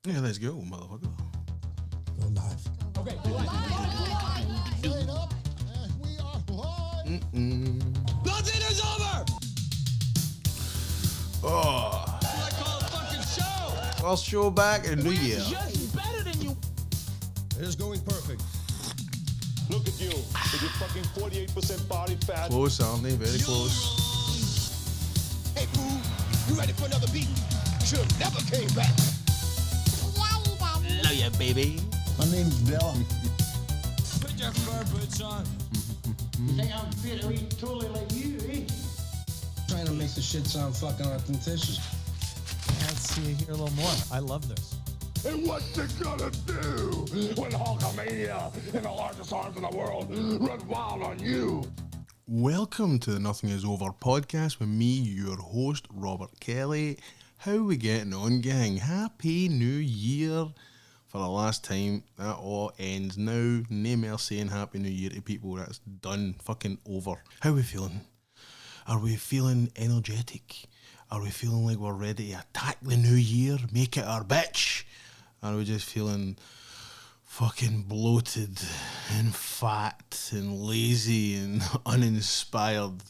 Yeah, let's go, motherfucker. Go live. Okay, Straight up, we are live. Nothing is over! Oh, I call a fucking show. first show back in New Year. Just better than you. It is going perfect. Look at you with your fucking 48% body fat. Close, aren't they? Very close. Hey, fool, you ready for another beat? Should have never came back. Love ya, baby. My name's Bella. Put your fur boots on. You think I'm fit to eat totally like you, eh? Trying to make the shit sound fucking authentic. Let's see here a little more. I love this. And what's it gonna do when Hulkamania and the largest arms in the world run wild on you? Welcome to the Nothing Is Over podcast with me, your host, Robert Kelly. How we getting on, gang? Happy New Year. For the last time, that all ends now. No more saying Happy New Year to people. That's done. Fucking over. How we feeling? Are we feeling energetic? Are we feeling like we're ready to attack the new year? Make it our bitch? Are we just feeling fucking bloated and fat and lazy and uninspired?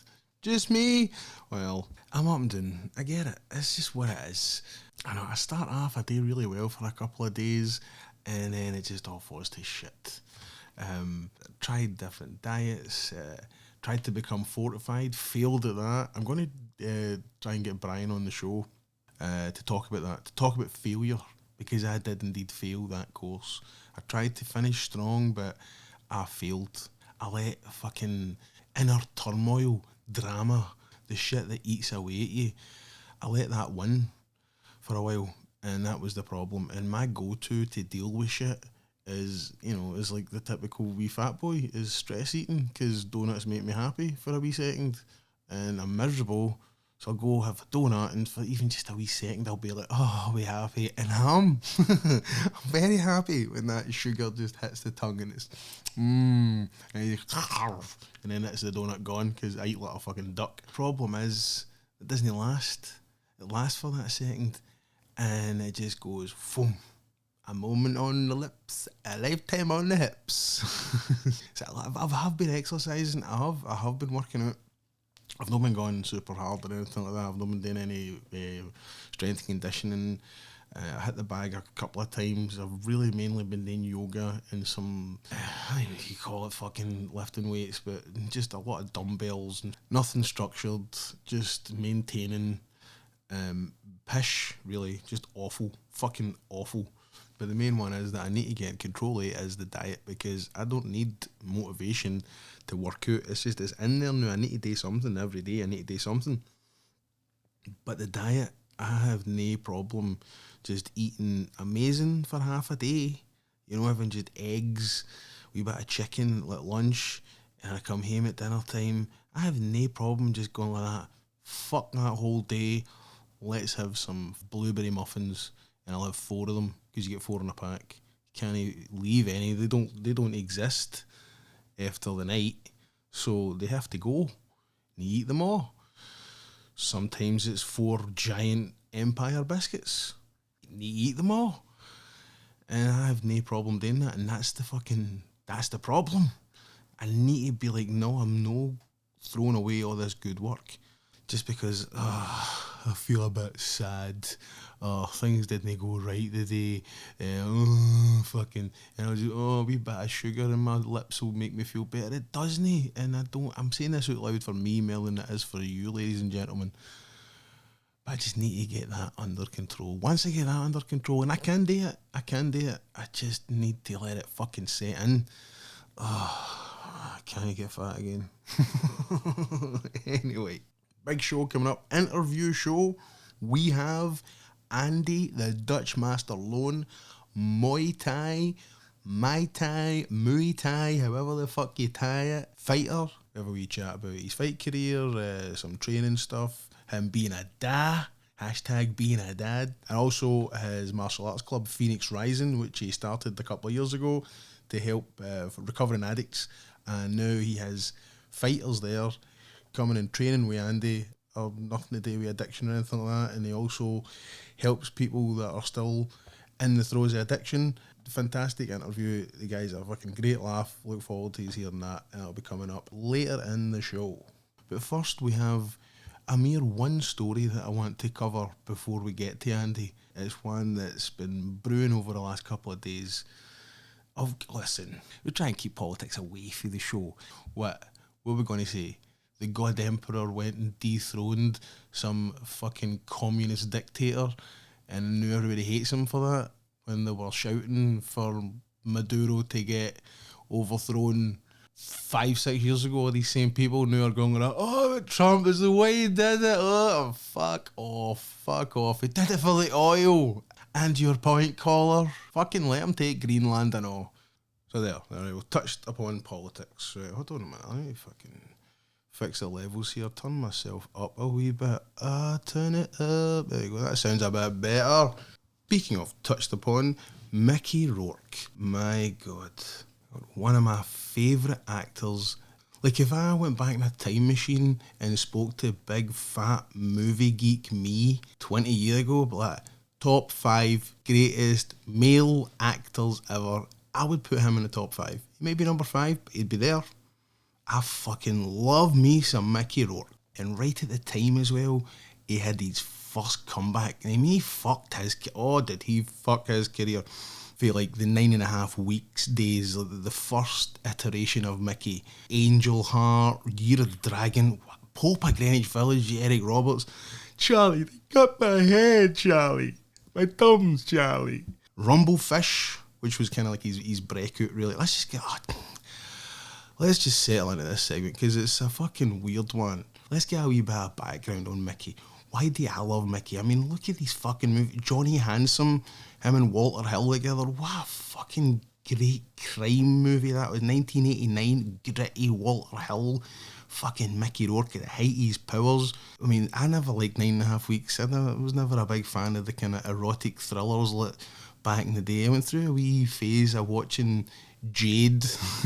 Just me? Well, I'm up and down. I get it. It's just what it is. I know I start off a day really well for a couple of days and then it just all falls to shit. Tried different diets, tried to become fortified, failed at that. I'm going to try and get Brian on the show to talk about that, to talk about failure, because I did indeed fail that course. I tried to finish strong, but I failed. I let fucking inner turmoil, drama, the shit that eats away at you, I let that win for a while, and that was the problem. And my go-to to deal with shit is, is like the typical wee fat boy, is stress eating, because donuts make me happy for a wee second, and I'm miserable, so I'll go have a donut, and for even just a wee second, I'll be like, oh, I'll be happy, and I'm very happy when that sugar just hits the tongue, and it's, and then it's the donut gone, because I eat like a fucking duck. Problem is, it doesn't last. It lasts for that second, and it just goes, boom. A moment on the lips, a lifetime on the hips. So I have been exercising, I have been working out. I've not been going super hard or anything like that. I've not been doing any strength and conditioning. I hit the bag a couple of times. I've really mainly been doing yoga and some, I don't know if you call it fucking lifting weights, but just a lot of dumbbells. And nothing structured, just maintaining. Pish, really, just awful, fucking awful. But the main one is that I need to get in control of it is the diet, because I don't need motivation to work out. It's just, it's in there now. I need to do something every day. I need to do something. But the diet, I have no problem just eating amazing for half a day. Having just eggs, wee bit of chicken at lunch, and I come home at dinner time. I have no problem just going like that. Fuck that whole day. Let's have some blueberry muffins, and I'll have 4 of them, because you get 4 in a pack. You can't leave any. They don't exist after the night, so they have to go. And you eat them all. Sometimes it's 4 giant Empire biscuits. And you eat them all. And I have no problem doing that, and that's the problem. I need to be like, no, I'm no throwing away all this good work just because I feel a bit sad. Things didn't go right today. Fucking, and I was a wee bit of sugar in my lips will make me feel better. It doesn't, and I'm saying this out loud for me more than it is for you, ladies and gentlemen. But I just need to get that under control. Once I get that under control, and I can do it, I just need to let it fucking set in. Can I get fat again? Anyway, big show coming up, interview show. We have Andy, the Dutchmaster Loen, Muay Thai, Mai Tai, Muay Thai, however the fuck you tie it, fighter. We have a wee chat about his fight career, some training stuff, him being a dad, hashtag being a dad, and also his martial arts club, Phoenix Rising, which he started a couple of years ago to help for recovering addicts, and now he has fighters there coming and training with Andy, or nothing to do with addiction or anything like that, and he also helps people that are still in the throes of addiction. Fantastic interview. The guy's a fucking great laugh. Look forward to hearing that, and it'll be coming up later in the show. But first, we have a mere one story that I want to cover before we get to Andy. It's one that's been brewing over the last couple of days. Listen, we try and keep politics away from the show. What are we going to say? The God Emperor went and dethroned some fucking communist dictator, and now everybody hates him for that, when they were shouting for Maduro to get overthrown 5-6 years ago. These same people now are going around, oh, Trump is the way he did it. Oh, fuck off. He did it for the oil. And your point, caller, fucking let him take Greenland and all. So there we touched upon politics. Right, hold on a minute, let me fucking fix the levels here, turn myself up a wee bit. Turn it up. There you go, that sounds a bit better. Speaking of touched upon, Mickey Rourke. My God, one of my favourite actors. Like, if I went back in a time machine and spoke to big fat movie geek me 20 years ago, but like, top 5 greatest male actors ever, I would put him in the top 5. Maybe number 5, but he'd be there. I fucking love me some Mickey Rourke. And right at the time as well, he had his first comeback. I mean, he fucked his... Oh, did he fuck his career. For like the 9.5 weeks days, the first iteration of Mickey. Angel Heart, Year of the Dragon, Pope of Greenwich Village, Eric Roberts. Charlie, they cut my head, Charlie. My thumbs, Charlie. Rumblefish, which was kind of like his breakout, really. Let's just settle into this segment, because it's a fucking weird one. Let's get a wee bit of background on Mickey. Why do I love Mickey? I mean, look at these fucking movies. Johnny Handsome, him and Walter Hill together. What a fucking great crime movie that was. 1989, gritty Walter Hill. Fucking Mickey Rourke at the height of his powers. I mean, I never liked 9.5 Weeks. I was never a big fan of the kind of erotic thrillers like back in the day. I went through a wee phase of watching Jade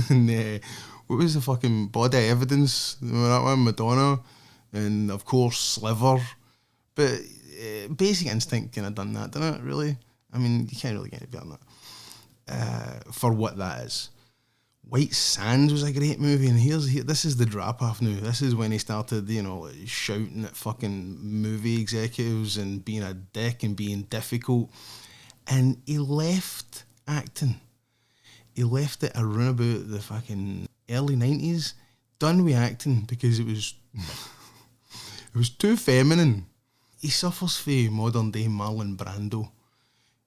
and what was the fucking Body Evidence? Remember that one? Madonna. And of course Sliver. But Basic Instinct kind of done that, didn't it, really? I mean, you can't really get it better than that. For what that is. White Sands was a great movie, and this is the drop-off now. This is when he started, shouting at fucking movie executives and being a dick and being difficult. And he left acting. He left it around about the fucking early 90s, done with acting, because it was too feminine. He suffers from modern day Marlon Brando,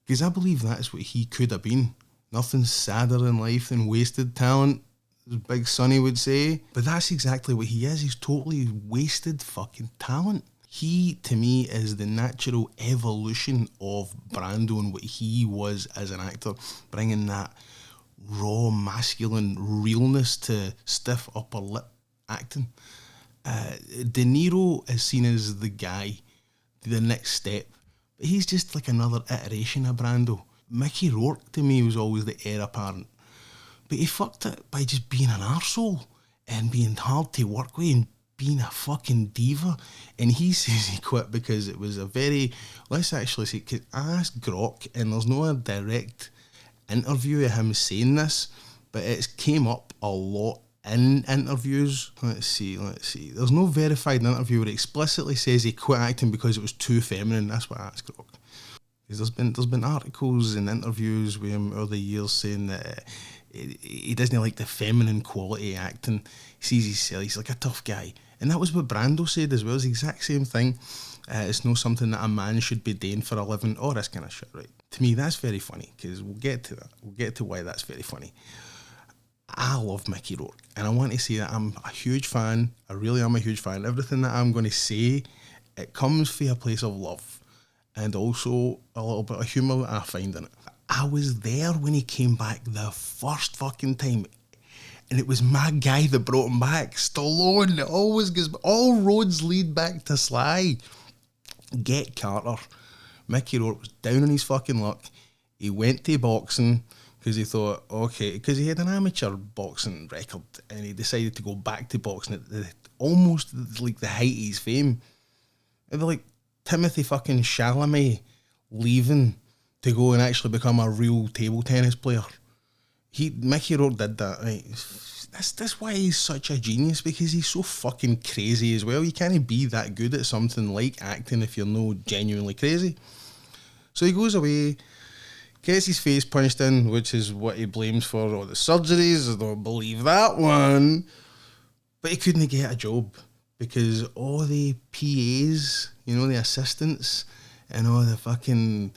because I believe that's what he could have been. Nothing sadder in life than wasted talent, as Big Sonny would say. But that's exactly what he is. He's totally wasted fucking talent. He, to me, is the natural evolution of Brando and what he was as an actor, bringing that raw, masculine realness to stiff upper lip acting. De Niro is seen as the guy, the next step, but he's just like another iteration of Brando. Mickey Rourke, to me, was always the heir apparent, but he fucked it by just being an arsehole and being hard to work with and being a fucking diva. And he says he quit because it was a very, let's actually say, because I asked Grok, and there's no direct interview of him saying this, but it's came up a lot in interviews. Let's see. There's no verified interview where it explicitly says he quit acting because it was too feminine. That's what I asked Grok. Because there's been articles and interviews with him over the years saying that he doesn't like the feminine quality of acting. He sees himself, he's like a tough guy. And that was what Brando said as well. It's the exact same thing. It's not something that a man should be doing for a living, or this kind of shit, right? To me, that's very funny, because we'll get to that. We'll get to why that's very funny. I love Mickey Rourke, and I want to say that I'm a huge fan. I really am a huge fan. Everything that I'm going to say, it comes from a place of love, and also a little bit of humour that I find in it. I was there when he came back the first fucking time, and it was my guy that brought him back. Stallone. It always goes, all roads lead back to Sly. Get Carter. Mickey Rourke was down on his fucking luck. He went to boxing because he thought, okay, because he had an amateur boxing record, and he decided to go back to boxing at almost like the height of his fame. It'd be like Timothy fucking Chalamet leaving to go and actually become a real table tennis player. Mickey Rourke did that, right? That's why he's such a genius, because he's so fucking crazy as well. You can't be that good at something like acting if you're no genuinely crazy. So he goes away, gets his face punched in, which is what he blames for all the surgeries. I don't believe that one. But he couldn't get a job because all the PAs, you know, the assistants, and all the fucking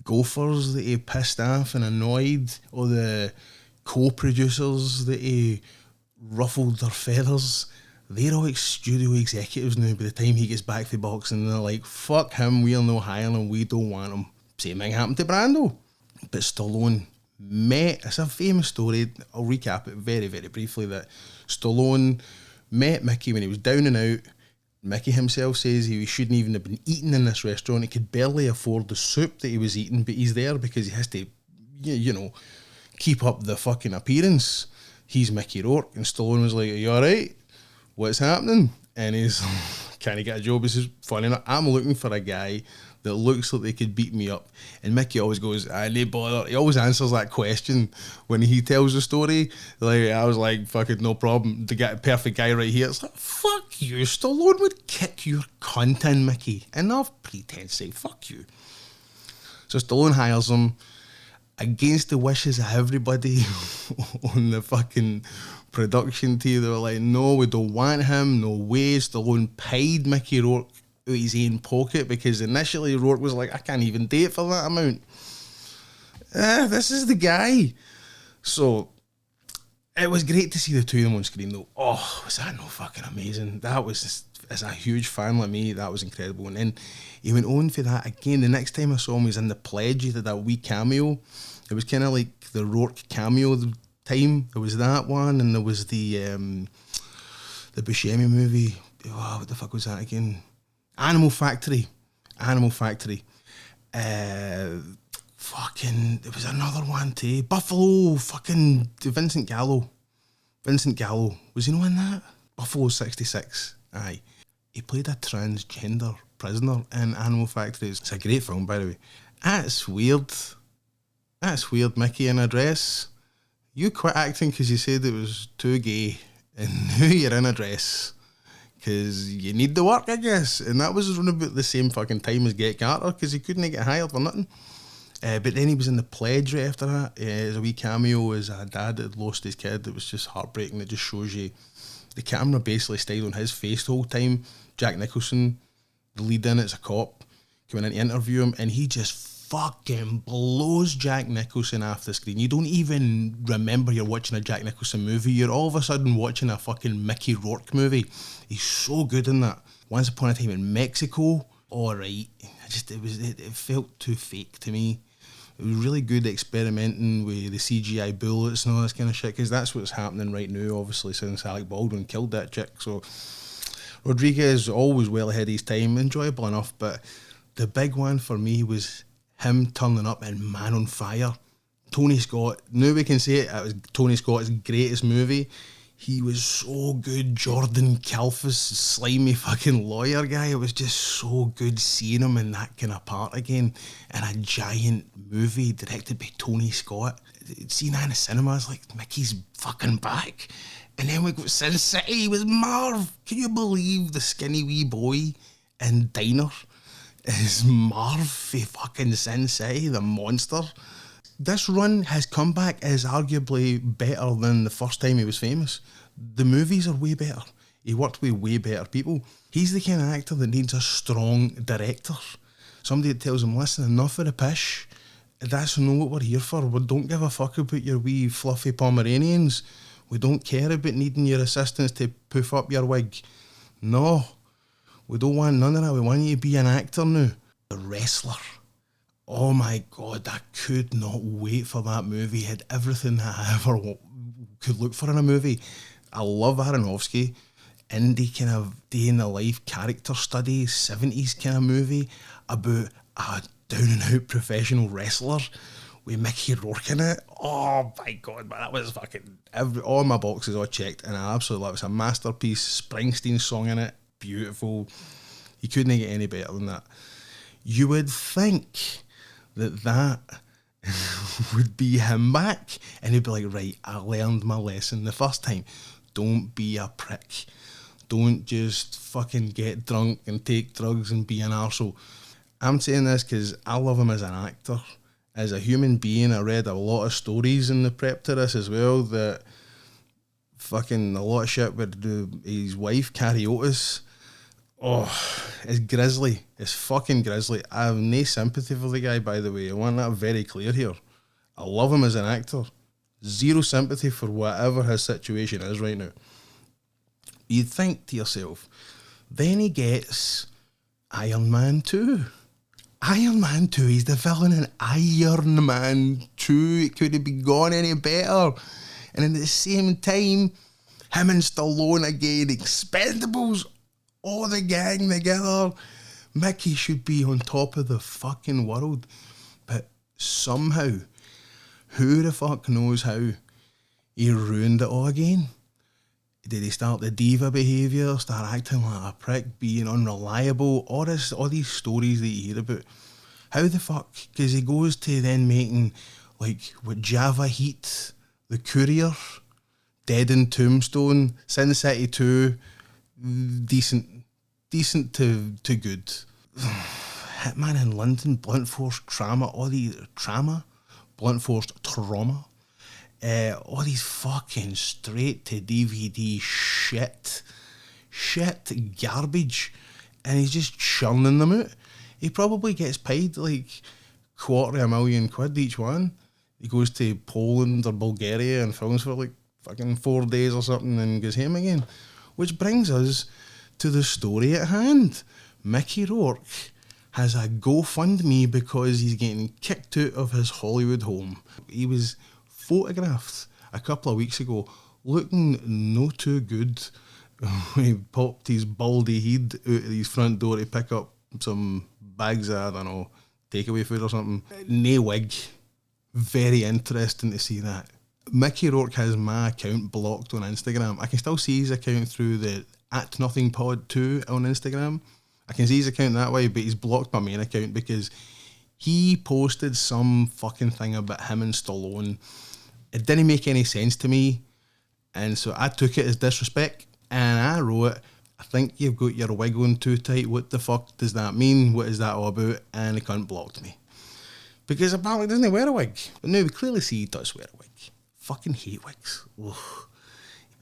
gophers that he pissed off and annoyed, all the co-producers that he ruffled their feathers, they're all studio executives now by the time he gets back to boxing, and they're like, fuck him, we're no hiring him, we don't want him. Same thing happened to Brando. But Stallone met, it's a famous story, I'll recap it very, very briefly, that Stallone met Mickey when he was down and out. Mickey himself says he shouldn't even have been eating in this restaurant. He could barely afford the soup that he was eating, but he's there because he has to, you know, keep up the fucking appearance. He's Mickey Rourke. And Stallone was like, are you alright? What's happening? And he's, can he get a job? He says, funny enough, I'm looking for a guy that looks like they could beat me up. And Mickey always goes, no bother. He always answers that question when he tells the story. Like, I was like, fucking no problem. To get a perfect guy right here. It's like, fuck you. Stallone would kick your cunt in, Mickey. Enough pretense, say, fuck you. So Stallone hires him against the wishes of everybody on the fucking production team. They were like, no, we don't want him. No way. Stallone paid Mickey Rourke out his own pocket, because initially Rourke was like, I can't even date for that amount. This is the guy. So it was great to see the two of them on screen though. Oh, was that no fucking amazing? That was just, as a huge fan like me, that was incredible. And then he went on for that again. The next time I saw him, he was in The Pledge. He did that wee cameo. It was kind of like the Rourke cameo time. There was that one, and there was the Buscemi movie. Oh, what the fuck was that again? Animal Factory. Fucking, there was another one too. Buffalo, fucking Vincent Gallo. Was he not in that? Buffalo 66. Aye. He played a transgender prisoner in Animal Factory. It's a great film, by the way. That's weird, Mickey, in a dress. You quit acting because you said it was too gay, and now you're in a dress because you need the work, I guess. And that was around about the same fucking time as Get Carter, because he couldn't get hired for nothing. But then he was in The Pledge right after that. As a wee cameo as a dad that had lost his kid. It was just heartbreaking. It just shows you the camera basically stayed on his face the whole time. Jack Nicholson, the lead in it's a cop, coming in to interview him, and he just fucking blows Jack Nicholson off the screen. You don't even remember you're watching a Jack Nicholson movie. You're all of a sudden watching a fucking Mickey Rourke movie. He's so good in that. Once Upon a Time in Mexico, alright. It felt too fake to me. It was really good experimenting with the CGI bullets and all this kind of shit, because that's what's happening right now, obviously, since Alec Baldwin killed that chick. So Rodriguez, always well ahead of his time, enjoyable enough, but the big one for me was him turning up in Man on Fire. Tony Scott, now we can say it was Tony Scott's greatest movie. He was so good. Jordan Kalfus, slimy fucking lawyer guy. It was just so good seeing him in that kind of part again in a giant movie directed by Tony Scott. Seeing that in the cinema, I was like, Mickey's fucking back. And then we got Sin City with Marv. Can you believe the skinny wee boy in Diner is Marv for fucking Sin City, the monster? This run, his comeback is arguably better than the first time he was famous. The movies are way better. He worked with way better people. He's the kind of actor that needs a strong director. Somebody that tells him, listen, enough of the pish. That's not what we're here for. We don't give a fuck about your wee fluffy Pomeranians. We don't care about needing your assistants to poof up your wig. No, we don't want none of that. We want you to be an actor now. A wrestler. Oh my God, I could not wait for that movie. It had everything I ever could look for in a movie. I love Aronofsky. Indie kind of day in the life character study, 70s kind of movie about a down and out professional wrestler with Mickey Rourke in it. Oh my God, man, that was fucking all my boxes all checked, and I absolutely love it. It's a masterpiece. Springsteen song in it, beautiful. You couldn't get any better than that. You would think that would be him back, and he'd be like, right, I learned my lesson the first time. Don't be a prick. Don't just fucking get drunk and take drugs and be an arsehole. I'm saying this because I love him as an actor. As a human being, I read a lot of stories in the prep to this as well, that fucking a lot of shit with his wife, Carrie Otis. Oh, it's grisly. It's fucking grisly. I have no sympathy for the guy, by the way. I want that very clear here. I love him as an actor. Zero sympathy for whatever his situation is right now. You'd think to yourself, then he gets Iron Man 2. Iron Man 2, he's the villain in Iron Man 2. It couldn't be gone any better. And at the same time, him and Stallone again, Expendables, all the gang together. Mickey should be on top of the fucking world. But somehow, who the fuck knows how, he ruined it all again. Did he start the diva behaviour, start acting like a prick, being unreliable, all these stories that you hear about? How the fuck? Because he goes to then making, like, with Java Heat, The Courier, Dead in Tombstone, Sin City 2, decent to good. Hitman in London, Blunt Force Trauma, Blunt Force Trauma. All these fucking straight to DVD shit garbage, and he's just churning them out. He probably gets paid like £250,000 each one. He goes to Poland or Bulgaria and films for like fucking 4 days or something and goes home again. Which brings us to the story at hand. Mickey Rourke has a GoFundMe because he's getting kicked out of his Hollywood home. He was photographed a couple of weeks ago looking no too good. He popped his baldy head out of his front door to pick up some bags of, I don't know, takeaway food or something. No wig. Very interesting to see that. Mickey Rourke has my account blocked on Instagram. I can still see his account through the @NothingPod2 on Instagram. I can see his account that way, but he's blocked my main account because he posted some fucking thing about him and Stallone. It didn't make any sense to me, and so I took it as disrespect, and I wrote, I think you've got your wig on too tight. What the fuck does that mean? What is that all about? And the cunt blocked me. Because apparently he doesn't wear a wig. But now we clearly see he does wear a wig. Fucking hate wigs. Ugh.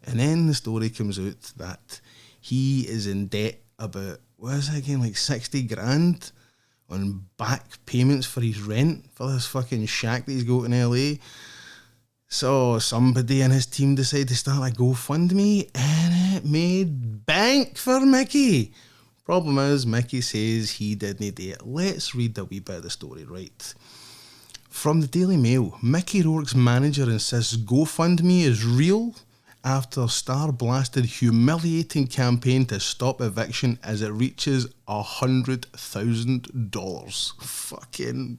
And then the story comes out that he is in debt about, what is it again, like 60 grand on back payments for his rent for this fucking shack that he's got in LA. So somebody in his team decided to start a GoFundMe, and it made bank for Mickey. Problem is, Mickey says he didn't do it. Let's read a wee bit of the story, right? From the Daily Mail, Mickey Rourke's manager insists GoFundMe is real after star-blasted humiliating campaign to stop eviction as it reaches $100,000. Fucking...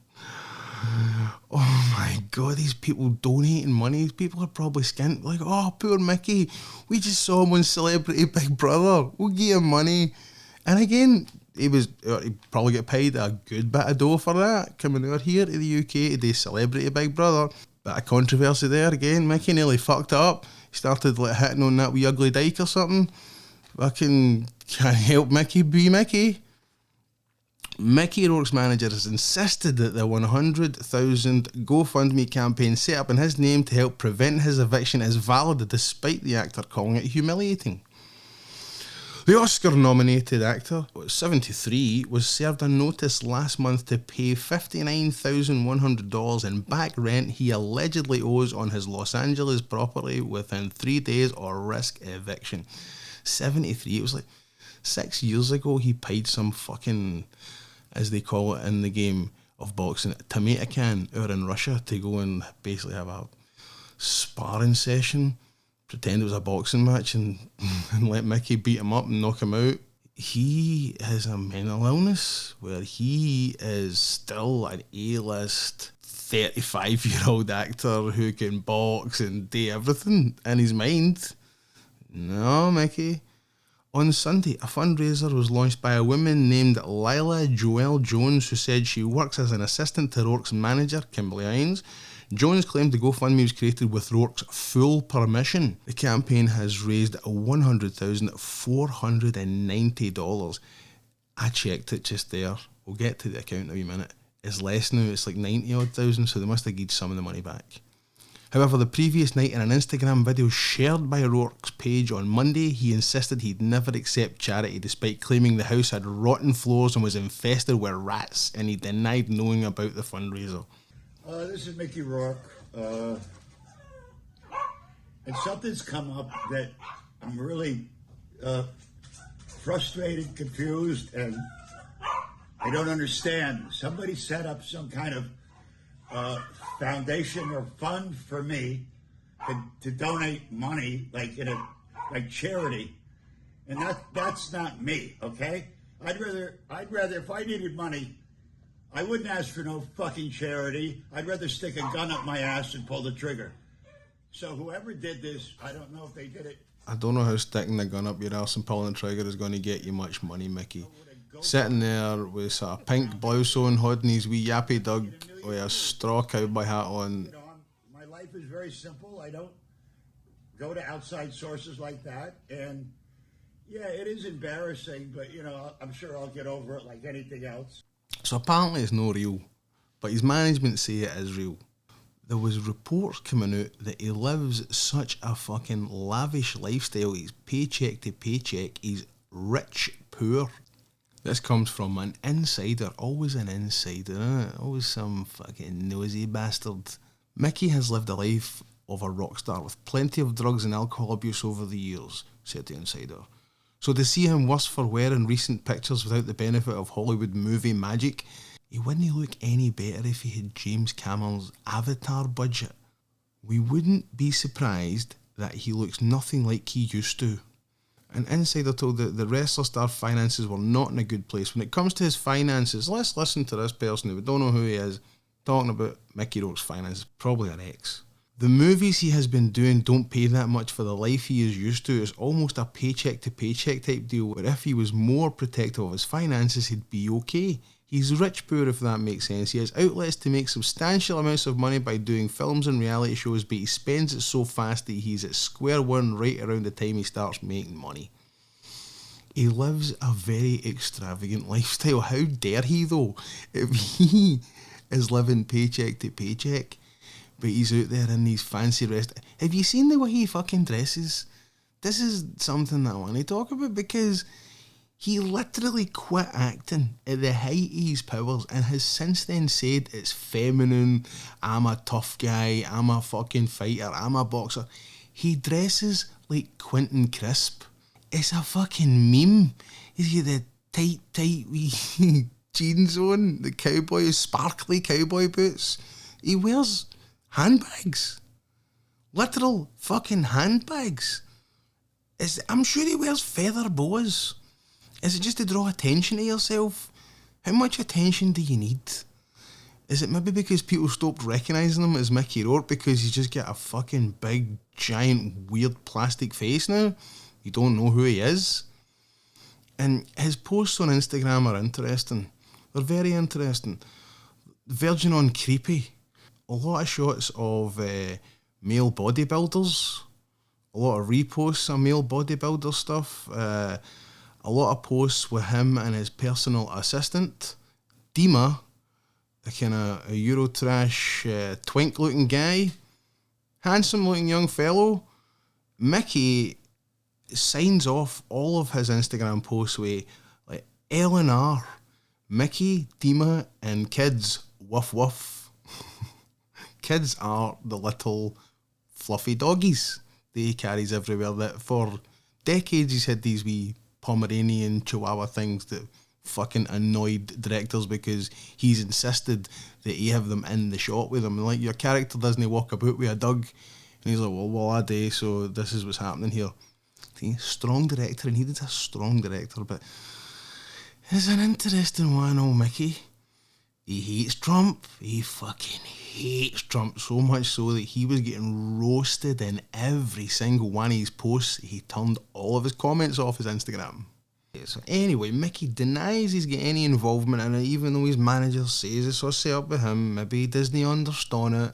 oh my god, these people donating money. These people are probably skint. Like, oh, poor Mickey. We just saw him on Celebrity Big Brother. We'll give him money. And again, he probably get paid a good bit of dough for that, coming out here to the UK to do Celebrity Big Brother. Bit of controversy there again. Mickey nearly fucked up. He started like hitting on that wee ugly dyke or something. Fucking can't help Mickey be Mickey. Mickey Rourke's manager has insisted that the $100,000 GoFundMe campaign set up in his name to help prevent his eviction is valid, despite the actor calling it humiliating. The Oscar-nominated actor, 73, was served a notice last month to pay $59,100 in back rent he allegedly owes on his Los Angeles property within 3 days or risk eviction. 73, it was like 6 years ago he paid some fucking, as they call it in the game of boxing, tomato can out in Russia to go and basically have a sparring session, pretend it was a boxing match and let Mickey beat him up and knock him out. He has a mental illness where he is still an A-list 35-year-old actor who can box and do everything in his mind. No, Mickey. On Sunday, a fundraiser was launched by a woman named Lila Joelle Jones, who said she works as an assistant to Rourke's manager, Kimberly Hines. Jones claimed the GoFundMe was created with Rourke's full permission. The campaign has raised $100,490. I checked it just there. We'll get to the account in a wee minute. It's less now, it's like 90 odd thousand, so they must have given some of the money back. However, the previous night in an Instagram video shared by Rourke's page on Monday, he insisted he'd never accept charity despite claiming the house had rotten floors and was infested with rats, and he denied knowing about the fundraiser. This is Mickey Rourke, and something's come up that I'm really frustrated, confused, and I don't understand. Somebody set up some kind of foundation or fund for me to donate money, like charity, and that's not me. Okay, I'd rather if I needed money, I wouldn't ask for no fucking charity. I'd rather stick a gun up my ass and pull the trigger. So whoever did this, I don't know if they did it. I don't know how sticking the gun up your ass and pulling the trigger is going to get you much money, Mickey. Sitting there with a pink blouse on, holding his wee yappy dog with a straw cowboy hat on. You know, my life is very simple. I don't go to outside sources like that. And yeah, it is embarrassing, but you know, I'm sure I'll get over it like anything else. So apparently it's no real, but his management say it is real. There was reports coming out that he lives such a fucking lavish lifestyle. He's paycheck to paycheck. He's rich poor. This comes from an insider. Always an insider, isn't it? Always some fucking nosy bastard. Mickey has lived a life of a rock star with plenty of drugs and alcohol abuse over the years, said the insider. So to see him worse for wear in recent pictures without the benefit of Hollywood movie magic, he wouldn't look any better if he had James Cameron's Avatar budget. We wouldn't be surprised that he looks nothing like he used to. An insider told that the wrestler star finances were not in a good place. When it comes to his finances, let's listen to this person who we don't know who he is, talking about Mickey Rourke's finances, probably an ex. The movies he has been doing don't pay that much for the life he is used to. It's almost a paycheck to paycheck type deal, where if he was more protective of his finances, he'd be okay. He's rich poor, if that makes sense. He has outlets to make substantial amounts of money by doing films and reality shows, but he spends it so fast that he's at square one right around the time he starts making money. He lives a very extravagant lifestyle. How dare he though? If he is living paycheck to paycheck, but he's out there in these fancy Have you seen the way he fucking dresses? This is something that I want to talk about, because he literally quit acting at the height of his powers and has since then said it's feminine, I'm a tough guy, I'm a fucking fighter, I'm a boxer. He dresses like Quentin Crisp. It's a fucking meme. He's got the tight wee jeans on, the sparkly cowboy boots. He wears handbags. Literal fucking handbags. I'm sure he wears feather boas. Is it just to draw attention to yourself? How much attention do you need? Is it maybe because people stopped recognising him as Mickey Rourke because he's just got a fucking big, giant, weird plastic face now? You don't know who he is? And his posts on Instagram are interesting. They're very interesting. Verging on creepy. A lot of shots of male bodybuilders. A lot of reposts of male bodybuilder stuff. A lot of posts with him and his personal assistant, Dima, a kind of a Eurotrash twink looking guy, handsome looking young fellow. Mickey signs off all of his Instagram posts with like L&R, Mickey, Dima and kids, woof woof. Kids are the little fluffy doggies that he carries everywhere, that for decades he's had these wee Pomeranian Chihuahua things that fucking annoyed directors because he's insisted that he have them in the shot with him. And like, your character doesn't walk about with a dog. And he's like, well, I do, so this is what's happening here. See, strong director, and he needs a strong director, but it's an interesting one, old Mickey. He hates Trump. He fucking hates Trump so much so that he was getting roasted in every single one of his posts. He turned all of his comments off his Instagram. So anyway, Mickey denies he's got any involvement in it, even though his manager says it's all set up with him. Maybe Disney understand it.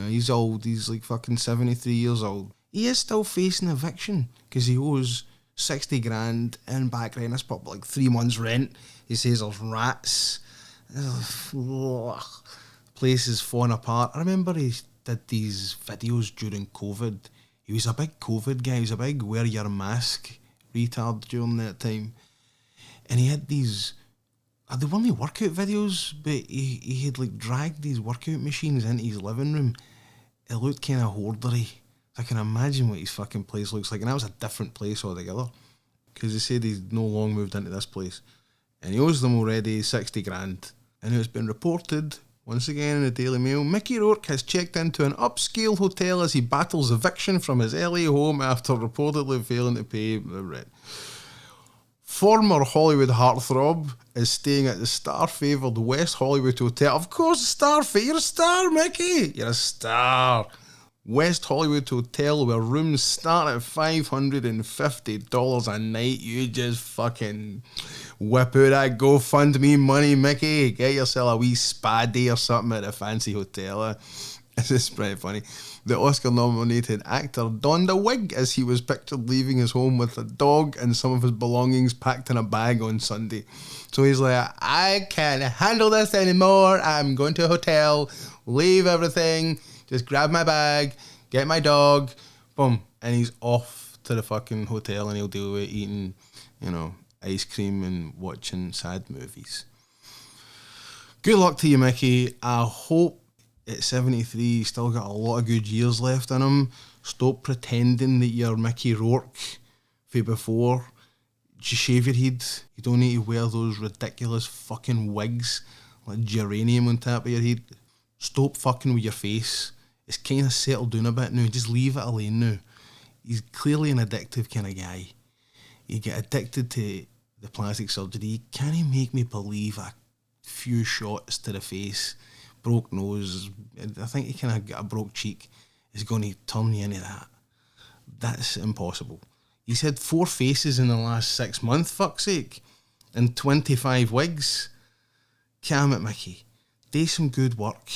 He's old. He's like fucking 73 years old. He is still facing eviction because he owes 60 grand in back rent. That's probably like 3 months' rent. He says there's rats. Place is falling apart. I remember he did these videos during COVID. He was a big COVID guy. He was a big wear your mask retard during that time. And he had these, they weren't workout videos, but he had like dragged these workout machines into his living room. It looked kind of hoardery. I can imagine what his fucking place looks like. And that was a different place altogether. Because they said he's no long moved into this place. And he owes them already 60 grand. And it's been reported, once again in the Daily Mail, Mickey Rourke has checked into an upscale hotel as he battles eviction from his LA home after reportedly failing to pay the rent. Former Hollywood heartthrob is staying at the star-favoured West Hollywood Hotel. Of course, you're a star, Mickey! You're a star! West Hollywood Hotel, where rooms start at $550 a night. You just fucking whip out that GoFundMe money, Mickey. Get yourself a wee spa day or something at a fancy hotel. This is pretty funny. The Oscar-nominated actor donned a wig as he was pictured leaving his home with a dog and some of his belongings packed in a bag on Sunday. So he's like, I can't handle this anymore. I'm going to a hotel. Leave everything. Just grab my bag, get my dog, boom, and he's off to the fucking hotel and he'll deal with eating, ice cream and watching sad movies. Good luck to you, Mickey. I hope at 73 he's still got a lot of good years left in him. Stop pretending that you're Mickey Rourke for before. Just shave your head. You don't need to wear those ridiculous fucking wigs like geranium on top of your head. Stop fucking with your face. It's kind of settled down a bit now. Just leave it alone now. He's clearly an addictive kind of guy. You get addicted to the plastic surgery. Can he make me believe a few shots to the face, broke nose, I think he kind of got a broke cheek, is going to turn me into that? That's impossible. He's had 4 faces in the last 6 months, fuck's sake, and 25 wigs. Calm it, Mickey. Do some good work.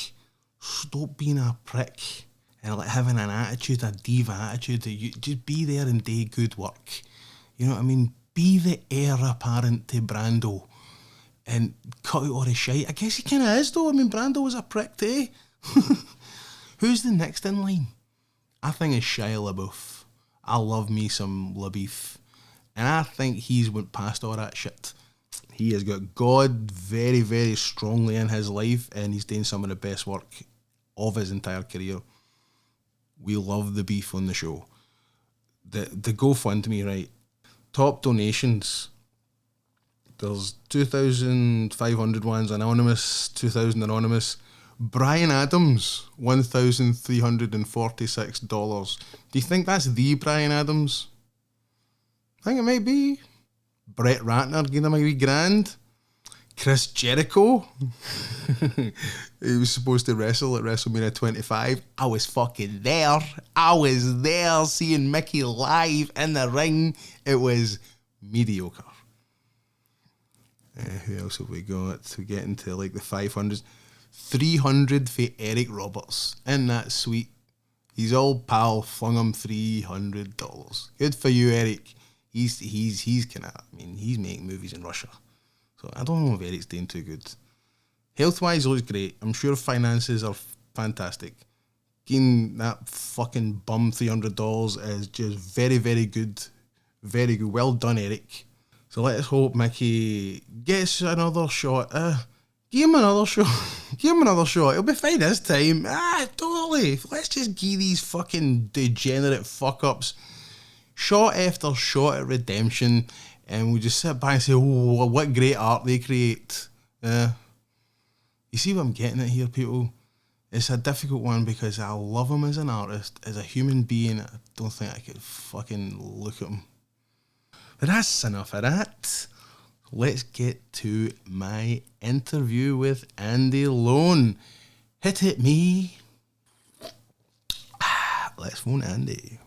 Stop being a prick and like having an attitude, a diva attitude. That you just be there and do good work. You know what I mean? Be the heir apparent to Brando and cut out all the shite. I guess he kind of is though. I mean, Brando was a prick too. Who's the next in line? I think it's Shia LaBeouf. I love me some LaBeouf, and I think he's went past all that shit. He has got God very, very strongly in his life, and he's doing some of the best work of his entire career. We love the beef on the show. The GoFundMe, right? Top donations. There's 2,500 ones anonymous, 2,000 anonymous. Brian Adams, $1,346. Do you think that's the Brian Adams? I think it might be. Brett Ratner, giving him a wee grand. Chris Jericho. He was supposed to wrestle at WrestleMania 25. I was fucking there. I was there seeing Mickey live in the ring. It was mediocre. Who else have we got? We get into like the 500s. 300 for Eric Roberts. Isn't that sweet? His old pal flung him $300. Good for you, Eric. He's kind of, he's making movies in Russia. So I don't know if Eric's doing too good. Health-wise, looks great. I'm sure finances are fantastic. Getting that fucking bum $300 is just very, very good. Very good. Well done, Eric. So let's hope Mickey gets another shot. Give him another shot. Give him another shot. He'll be fine this time. Totally. Let's just give these fucking degenerate fuck-ups shot after shot at redemption, and we just sit back and say, oh, what great art they create. You see what I'm getting at here, people? It's a difficult one because I love him as an artist. As a human being, I don't think I could fucking look at him. But that's enough of that. let's get to my interview with Andy Loen. Hit me. Let's phone Andy.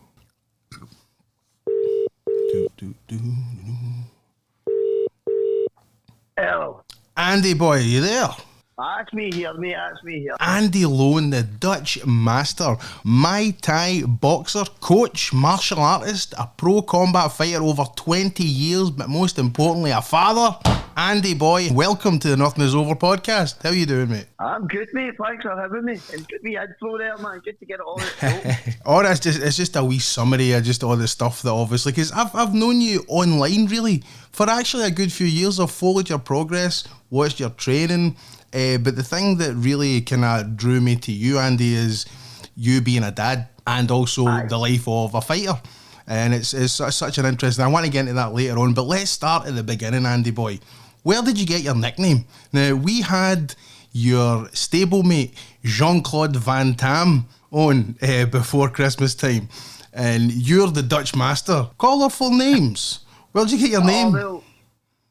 Hello. Andy boy, are you there? That's me here, mate. That's me here. Andy Loen, the Dutch master, Muay Thai boxer, coach, martial artist, a pro combat fighter over 20 years, but most importantly, a father. Andy boy, welcome to the Nothing Is Over podcast. How you doing, mate? I'm good, mate. Thanks for having me. And good wee intro there, man. Good to get it all out. Oh, it's just a wee summary of just all the stuff that obviously, because I've known you online really for actually a good few years. I've followed your progress, watched your training, but the thing that really kind of drew me to you, Andy, is you being a dad and also the life of a fighter. And it's such an interesting. I want to get into that later on, but let's start at the beginning, Andy boy. Where did you get your nickname? Now, we had your stablemate, Jean-Claude Van Damme, on before Christmas time, and you're the Dutch master. Colourful names. Where did you get your name? Well,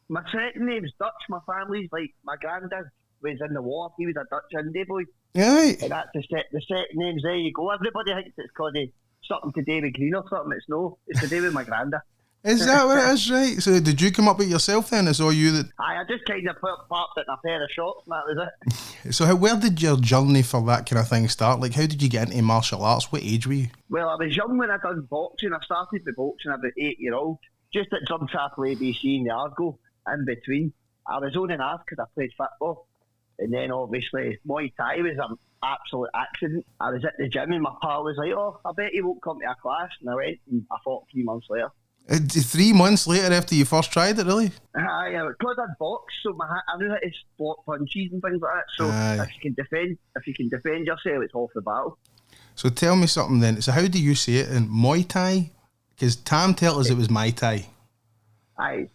my second name's Dutch. My family's like, my granddad was in the war. He was a Dutch Indie boy. Right. And that's the second name's there you go. Everybody thinks it's called something to do with green or something. It's no. It's to do with my granddad. Is that what it is, right? So did you come up with yourself then? It's all you that... I just kind of popped it in a pair of shorts and that was it. So where did your journey for that kind of thing start? Like, how did you get into martial arts? What age were you? Well, I was young when I done boxing. I started with boxing about 8-year-old. Just at Dutchmaster ABC in the Argo, in between. I was on and off because I played football. And then obviously Muay Thai was an absolute accident. I was at the gym and my pal was like, oh, I bet he won't come to a class. And I went and I fought 3 months later. 3 months later after you first tried it, really? Because I'd boxed, so I knew how to block punches and things like that. So if you can defend yourself, it's half the battle. So tell me something then. So how do you say it in Muay Thai? Because Tam told us it was Muay Thai. I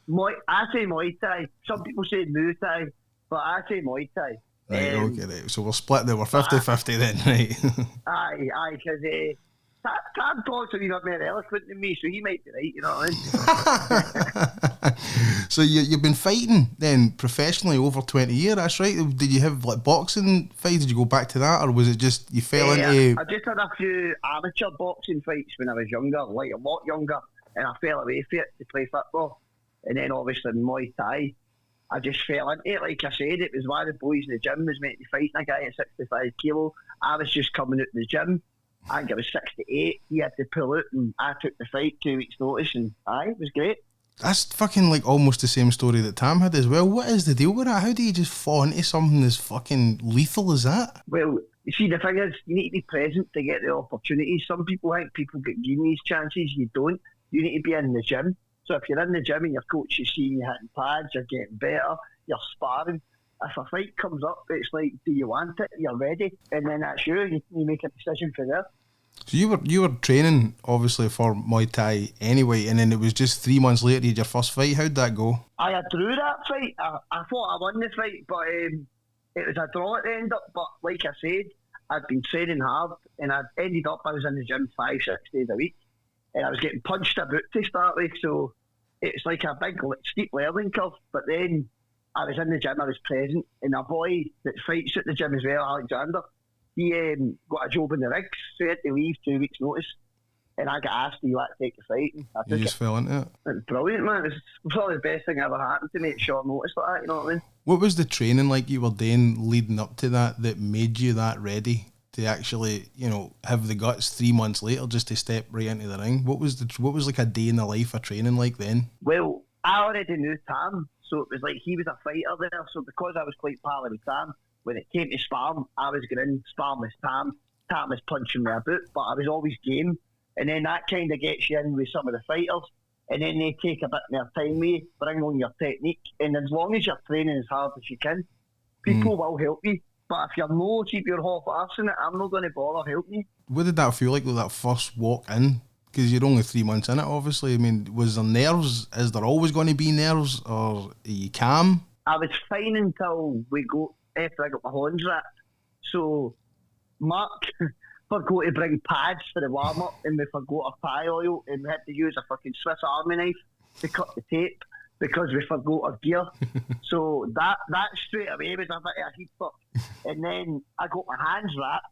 say Muay Thai. Some people say Muay Thai, but I say Muay Thai. Right, okay, right. So we're split there. We're 50-50 then, right? Aye, because Tam talks a wee bit more eloquent than me, so he might be right, you know what I mean? So you've been fighting then professionally over 20 years, that's right? Did you have like boxing fights? Did you go back to that, or was it just you fell into... I just had a few amateur boxing fights when I was younger, like a lot younger, and I fell away from it to play football. And then obviously Muay Thai, I just fell into it. Like I said, it was one of the boys in the gym was meant to be fighting a guy at 65 kilo. I was just coming out of the gym. I think I was 68. He had to pull out and I took the fight 2 weeks notice and it was great. That's fucking like almost the same story that Tam had as well. What is the deal with that? How do you just fall into something as fucking lethal as that? Well, you see, the thing is, you need to be present to get the opportunities. Some people think people get given these chances. You don't. You need to be in the gym. So if you're in the gym and your coach is seeing you hitting pads, you're getting better, you're sparring. If a fight comes up, it's like, do you want it? You're ready. And then that's you make a decision for there. So you were training, obviously, for Muay Thai anyway, and then it was just 3 months later you had your first fight. How'd that go? I drew that fight. I thought I won the fight, but it was a draw at the end. But like I said, I'd been training hard, and I was in the gym 5-6 days a week, and I was getting punched about to start with, so it's like a big steep learning curve. But then I was in the gym, I was present, and a boy that fights at the gym as well, Alexander, he got a job in the rigs, so he had to leave 2 weeks notice. And I got asked, do you want to take the fight? And I took just fell into it? It was brilliant, man. It was probably the best thing ever happened to me at short notice like that, you know what I mean? What was the training like you were doing leading up to that made you that ready to actually, have the guts 3 months later just to step right into the ring? What was like a day in the life of training like then? Well, I already knew Tam, so it was like he was a fighter there, so because I was quite pally with Tam, when it came to sparring, I was going in, sparring with Tam. Tam was punching me about, but I was always game. And then that kind of gets you in with some of the fighters. And then they take a bit more time with you, bring on your technique. And as long as you're training as hard as you can, people will help you. But if you're no cheap, you're half-arsing it, I'm not going to bother helping you. What did that feel like with that first walk in? Because you're only 3 months in it, obviously. I mean, was there nerves? Is there always going to be nerves? Or are you calm? I was fine until after I got my horns wrapped. So Mark forgot to bring pads for the warm-up, and we forgot our pie oil, and we had to use a fucking Swiss Army knife to cut the tape. because we forgot our gear. So that straight away was a bit of a heat up. And then I got my hands wrapped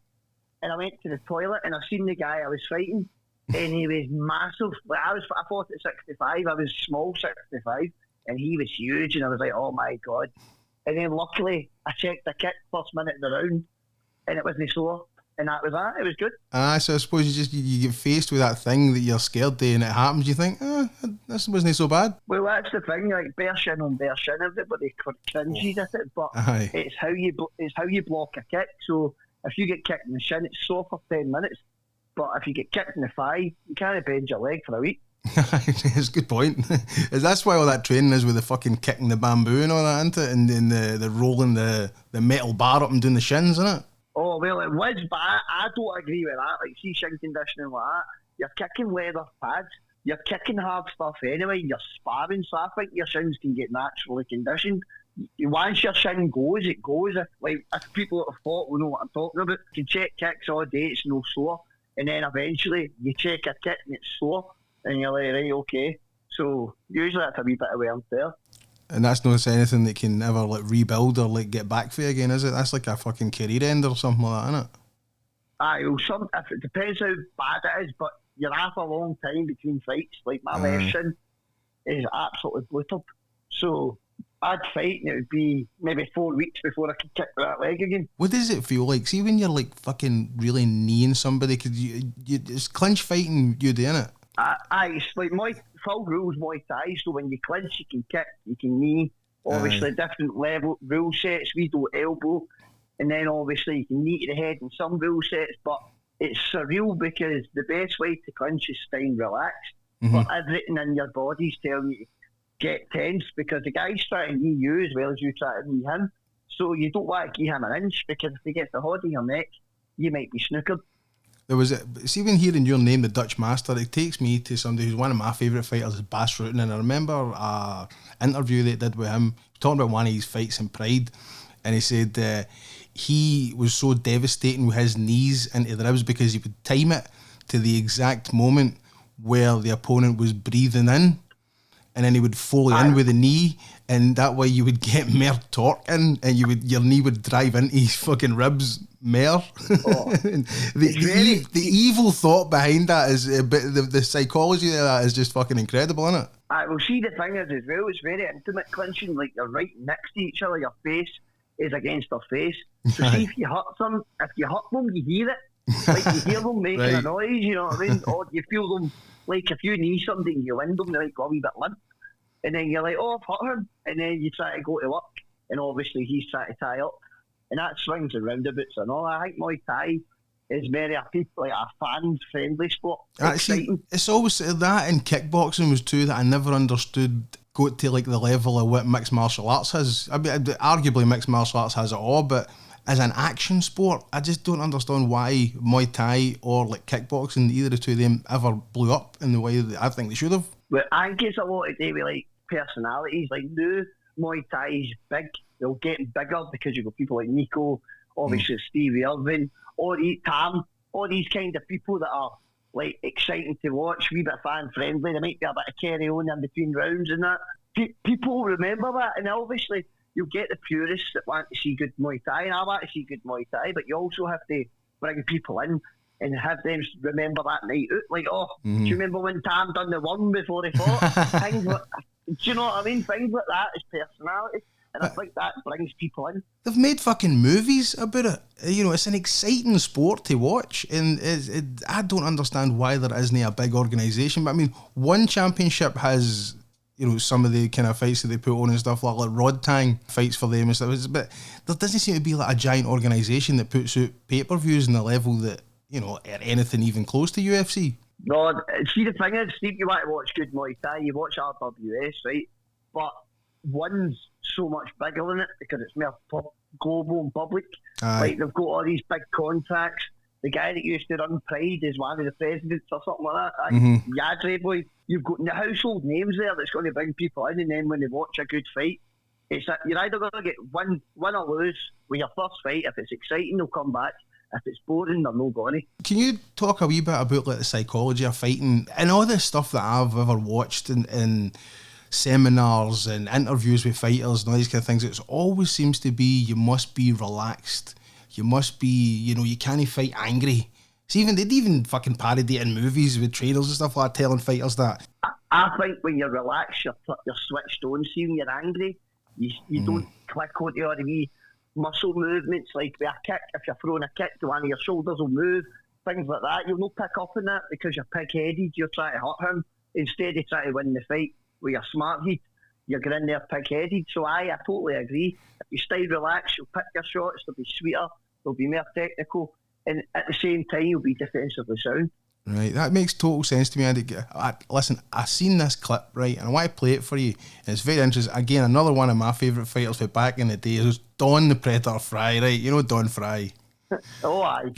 and I went to the toilet and I seen the guy I was fighting and he was massive. Like I fought at 65, I was small 65 and he was huge and I was like, oh my God. And then luckily I checked the kick first minute of the round and it wasn't sore. And that was that. It was good. So I suppose you get faced with that thing that you're scared of and it happens, you think, this wasn't so bad. Well, that's the thing, like bare shin on bare shin, everybody cringes at it, but Aye. it's how you block a kick. So if you get kicked in the shin, it's sore for 10 minutes. But if you get kicked in the thigh, you can't bend your leg for a week. It's a good point. That's why all that training is with the fucking kicking the bamboo and all that, isn't it? And then the rolling the metal bar up and doing the shins, isn't it? Oh, well, it was, but I don't agree with that. Like, see, shin conditioning like that, you're kicking leather pads, you're kicking hard stuff anyway, you're sparring, so I think your shins can get naturally conditioned. Once your shin goes, it goes. If people that have fought will know what I'm talking about. You can check kicks all day, it's no sore, and then eventually you check a kick and it's sore, and you're like, right, okay. So usually that's a wee bit of wear and tear. And that's not anything that can ever like rebuild or like get back for you again, is it? That's like a fucking career ender or something like that, isn't it? Aye, well, if it depends how bad it is, but you're half a long time between fights. Like my left shin is absolutely blutered. So I'd fight and it would be maybe 4 weeks before I could kick that leg again. What does it feel like? See when you're like fucking really kneeing somebody, because it's clinch fighting you doing it. Aye, it's like full rules Muay Thai, so when you clinch you can kick, you can knee, obviously different level rule sets, we do elbow, and then obviously you can knee to the head in some rule sets, but it's surreal because the best way to clinch is staying relaxed, but everything in your body's telling you to get tense because the guy's trying to knee you as well as you try to knee him, so you don't want to give him an inch because if he gets the hold of your neck, you might be snookered. There was see, even hearing your name, the Dutchmaster, it takes me to somebody who's one of my favourite fighters, is Bas Rutten, and I remember an interview they did with him talking about one of his fights in Pride, and he said he was so devastating with his knees into the ribs because he would time it to the exact moment where the opponent was breathing in, and then he would foley in with the knee, and that way you would get more torque in, and your knee would drive into his fucking ribs more. The evil thought behind that is, but the psychology of that is just fucking incredible, isn't it? Well, see, the thing is as well, it's very intimate clinching, like you're right next to each other, your face is against their face. So see, if you hurt them, you hear it. Like you hear them making a noise, you know what I mean? Or you feel them, like if you knee somebody and you wind them, they might go a wee bit limp. And then you're like, oh, I've hurt him. And then you try to go to work, and obviously he's trying to tie up. And that swings and roundabouts and all. I think Muay Thai is very a fan-friendly sport. Exciting. It's always that, and kickboxing was too that I never understood go to like the level of what mixed martial arts has. I mean, arguably mixed martial arts has it all, but as an action sport, I just don't understand why Muay Thai or like kickboxing, either the two of them ever blew up in the way that I think they should have. Well, I think it's a lot to do with like personalities. Like new Muay Thai is big. They'll get bigger because you've got people like Nico, obviously Stevie Irvin, or Tam, all these kind of people that are like exciting to watch, wee bit fan friendly. There might be a bit of carry on in between rounds and that. People remember that, and obviously you'll get the purists that want to see good Muay Thai, and I want to see good Muay Thai, but you also have to bring people in and have them remember that night out. Like, do you remember when Tam done the one before he fought? Things like, do you know what I mean? Things like that is personality. And I think that brings people in. They've made fucking movies about it. You know, it's an exciting sport to watch. And I don't understand why there isn't a big organisation. But I mean, one championship has, you know, some of the kind of fights that they put on and stuff like Rod Tang fights for them and stuff. But there doesn't seem to be like a giant organisation that puts out pay-per-views on the level that, you know, anything even close to UFC. No, see, the thing is, Steve, you want to watch good Muay Thai, you watch RWS, right? But one's so much bigger than it because it's more global and public. Like, they've got all these big contracts. The guy that used to run Pride is one of the presidents or something like that. Yadre boy, you've got the household names there that's going to bring people in, and then when they watch a good fight, it's that you're either going to get win or lose with your first fight. If it's exciting, they'll come back. If it's boring, they're no going. Can you talk a wee bit about like the psychology of fighting and all this stuff that I've ever watched and seminars and interviews with fighters and all these kind of things, it always seems to be you must be relaxed. You must be, you can't fight angry. They'd even fucking parody it in movies with trailers and stuff like that, telling fighters that. I think when you're relaxed, you're switched on. See, when you're angry, you don't click onto all the wee muscle movements, like with a kick. If you're throwing a kick, one of your shoulders will move, things like that. You'll not pick up on that because you're pig-headed. You're trying to hurt him instead of trying to win the fight with your smart head. You're going in there pig-headed. So I totally agree. If you stay relaxed, you'll pick your shots, they'll be sweeter, they'll be more technical, and at the same time, you'll be defensively sound. Right, that makes total sense to me, Andy. Listen, I've seen this clip, right, and I want to play it for you. And it's very interesting. Again, another one of my favourite fighters from back in the day was Don the Predator Fry, right? You know Don Fry. Oh, aye.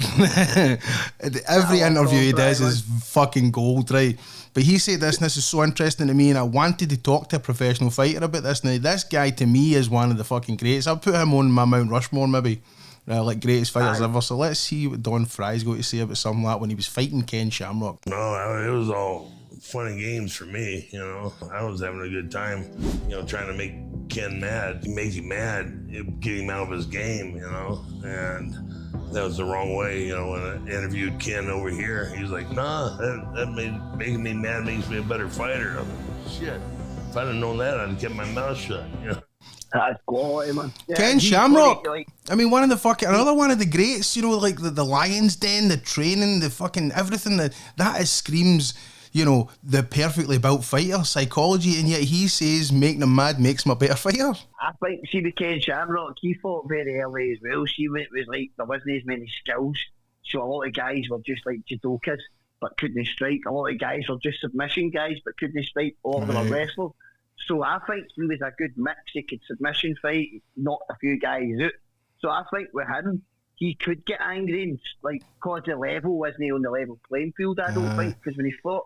Every interview he does man. is fucking gold, right? But he said this, and this is so interesting to me, and I wanted to talk to a professional fighter about this. Now, this guy, to me, is one of the fucking greats. I'll put him on my Mount Rushmore, maybe. Like greatest fighters ever. So let's see what Don Fry's got to say about something like that when he was fighting Ken Shamrock. No, it was all fun and games for me, I was having a good time, trying to make Ken mad. He makes him mad, get him out of his game, and that was the wrong way, when I interviewed Ken over here, he was like, nah, making me mad makes me a better fighter. I was like, shit, if I'd have known that, I'd have kept my mouth shut, That's quality, man. Yeah, Ken Shamrock. I mean, another one of the greats, like the Lion's Den, the training, the fucking everything that screams, the perfectly built fighter psychology, and yet he says making him mad makes him a better fighter. I think, with Ken Shamrock, he fought very early as well. It was like there wasn't as many skills, so a lot of guys were just like judokas but couldn't strike. A lot of guys were just submission guys but couldn't strike, or they were wrestlers. So I think he was a good mix. He could submission fight, knocked a few guys out. So I think with him, he could get angry and cause the level wasn't on the level playing field. I don't think, because when he fought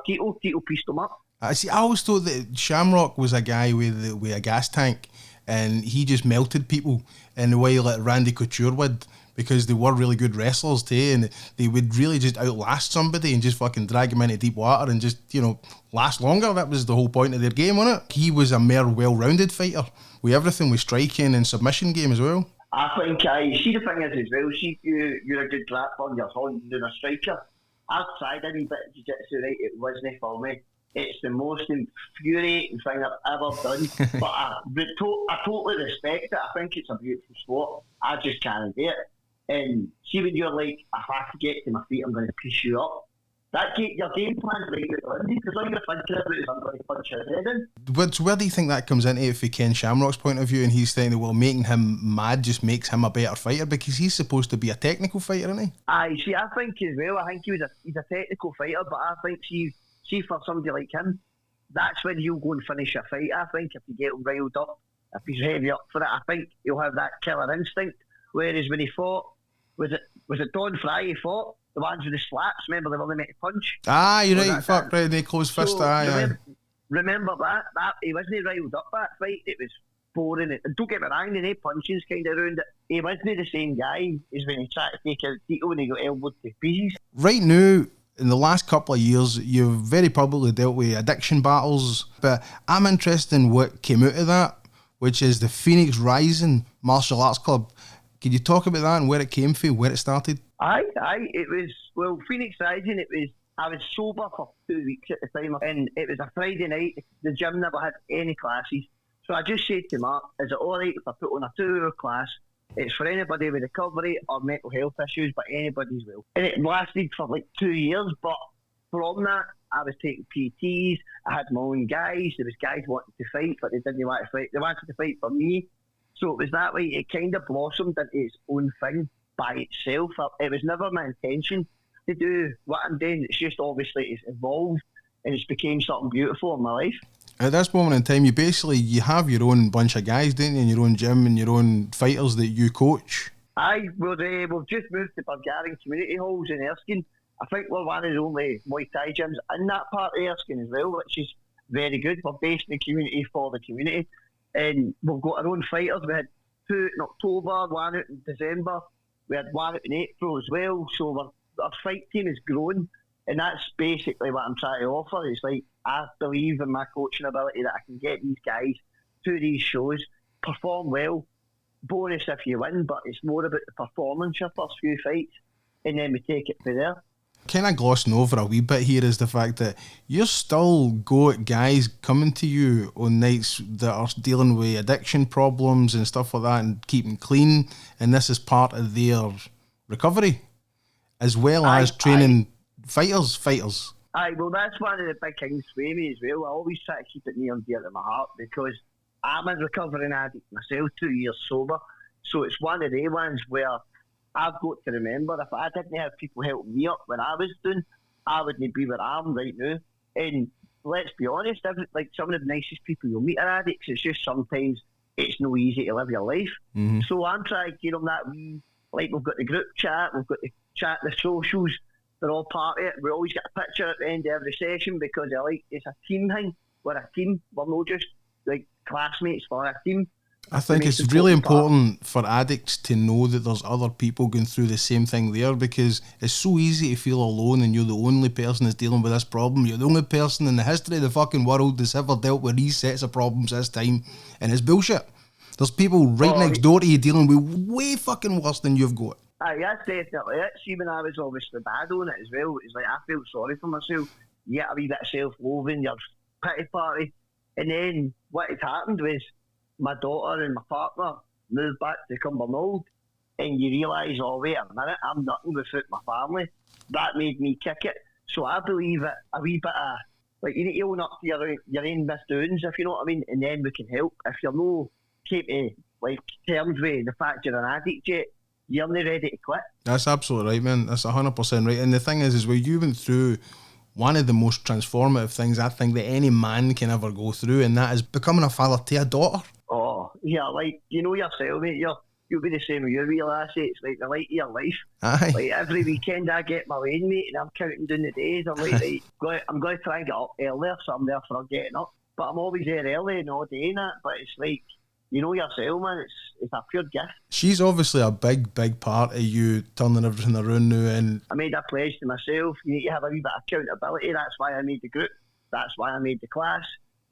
Tito pieced him up. I always thought that Shamrock was a guy with a gas tank, and he just melted people in the way like Randy Couture would, because they were really good wrestlers too, and they would really just outlast somebody and just fucking drag him into deep water and just, last longer. That was the whole point of their game, wasn't it? He was a more well-rounded fighter with everything, with striking and submission game as well. I think, see the thing is as well, see you're a good grappler, you're holding a striker. I've tried any bit of jiu-jitsu, right, it wasn't for me. It's the most infuriating thing I've ever done. But I totally respect it. I think it's a beautiful sport. I just can't do it. And see when you're like, if I have to get to my feet, I'm going to piece you up. Your game plan's right at the because all you're thinking about is I'm going to punch your head in. But where do you think that comes into from Ken Shamrock's point of view? And he's saying, well, making him mad just makes him a better fighter because he's supposed to be a technical fighter, isn't he? I think as well. I think he's a technical fighter, but I think see for somebody like him, that's when he'll go and finish a fight. I think if you get him riled up, if he's heavy up for it, I think he'll have that killer instinct. Whereas when he fought, was it Don Fry he fought? The ones with the slaps, remember they were only meant to punch? Ah, you're right, fuck, right, they closed fist, Remember that he wasn't riled up that fight, it was boring. And don't get me wrong, the punches kind of ruined it. He wasn't the same guy as when he tried to take out Tito and he got elbowed to pieces. Right now, in the last couple of years, you've very publicly dealt with addiction battles, but I'm interested in what came out of that, which is the Phoenix Rising Martial Arts Club. Can you talk about that and where it came from, where it started? Aye, it was, Phoenix Rising, I was sober for 2 weeks at the time, and it was a Friday night, the gym never had any classes, so I just said to Mark, is it alright if I put on a 2-hour class? It's for anybody with recovery or mental health issues, but anybody's will. And it lasted for like 2 years, but from that, I was taking PTs, I had my own guys, there was guys wanting to fight, but they didn't want to fight, they wanted to fight for me. So it was that way, it kind of blossomed into its own thing by itself. It was never my intention to do what I'm doing, it's just obviously it's evolved and it's became something beautiful in my life. At this moment in time, you have your own bunch of guys, don't you, and your own gym and your own fighters that you coach. We've just moved to Bulgarian Community Halls in Erskine. I think we're one of the only Muay Thai gyms in that part of Erskine as well, which is very good. We're based in the community for the community. And we've got our own fighters. We had 2 in October, 1 out in December. We had 1 out in April as well. So our fight team has grown. And that's basically what I'm trying to offer. It's like, I believe in my coaching ability that I can get these guys to these shows, perform well, bonus if you win, but it's more about the performance your first few fights, and then we take it from there. Kind of glossing over a wee bit here is the fact that you're still got guys coming to you on nights that are dealing with addiction problems and stuff like that and keeping clean, and this is part of their recovery as well as training fighters. Aye, well, that's one of the big things for me as well. I always try to keep it near and dear to my heart because I'm a recovering addict myself, 2 years sober, so it's one of the ones where I've got to remember, if I didn't have people helping me up when I was doing, I wouldn't be where I am right now. And let's be honest, like some of the nicest people you'll meet are addicts. It's just sometimes it's no easy to live your life. Mm-hmm. So I'm trying to give them that wee, like we've got the group chat, we've got the chat, the socials, they're all part of it. We always get a picture at the end of every session because it's a team thing. We're a team. We're not just like classmates, we're a team. I think it's really important for addicts to know that there's other people going through the same thing there, because it's so easy to feel alone and you're the only person that's dealing with this problem. You're the only person in the history of the fucking world that's ever dealt with these sets of problems this time, and it's bullshit. There's people next door to you dealing with way fucking worse than you've got. Aye, that's definitely it. See, when I was obviously bad on it as well, it's like I feel sorry for myself. You get a wee bit of self-loathing, your pity party, and then what had happened was my daughter and my partner moved back to Cumbernauld, and you realise, oh wait a minute, I'm nothing without my family. That made me kick it. So I believe it a wee bit of, like, you need to own up to your own misdoings, if you know what I mean, and then we can help. If you're no keeping like terms with the fact you're an addict yet, you're not ready to quit. That's absolutely right, man. That's 100% right. And the thing is where you went through one of the most transformative things I think that any man can ever go through, and that is becoming a father to a daughter. Oh, yeah, like, you know yourself, mate, you'll be the same with your real assets. It's like the light of your life. Aye. Like every weekend I get my lane, mate, and I'm counting down the days. I'm like, right, I'm going to try and get up earlier, so I'm there for getting up. But I'm always there early and all day and that. But it's like, you know yourself, man, it's a pure gift. She's obviously a big part of you turning everything around now. And I made a pledge to myself. You need to have a wee bit of accountability. That's why I made the group. That's why I made the class.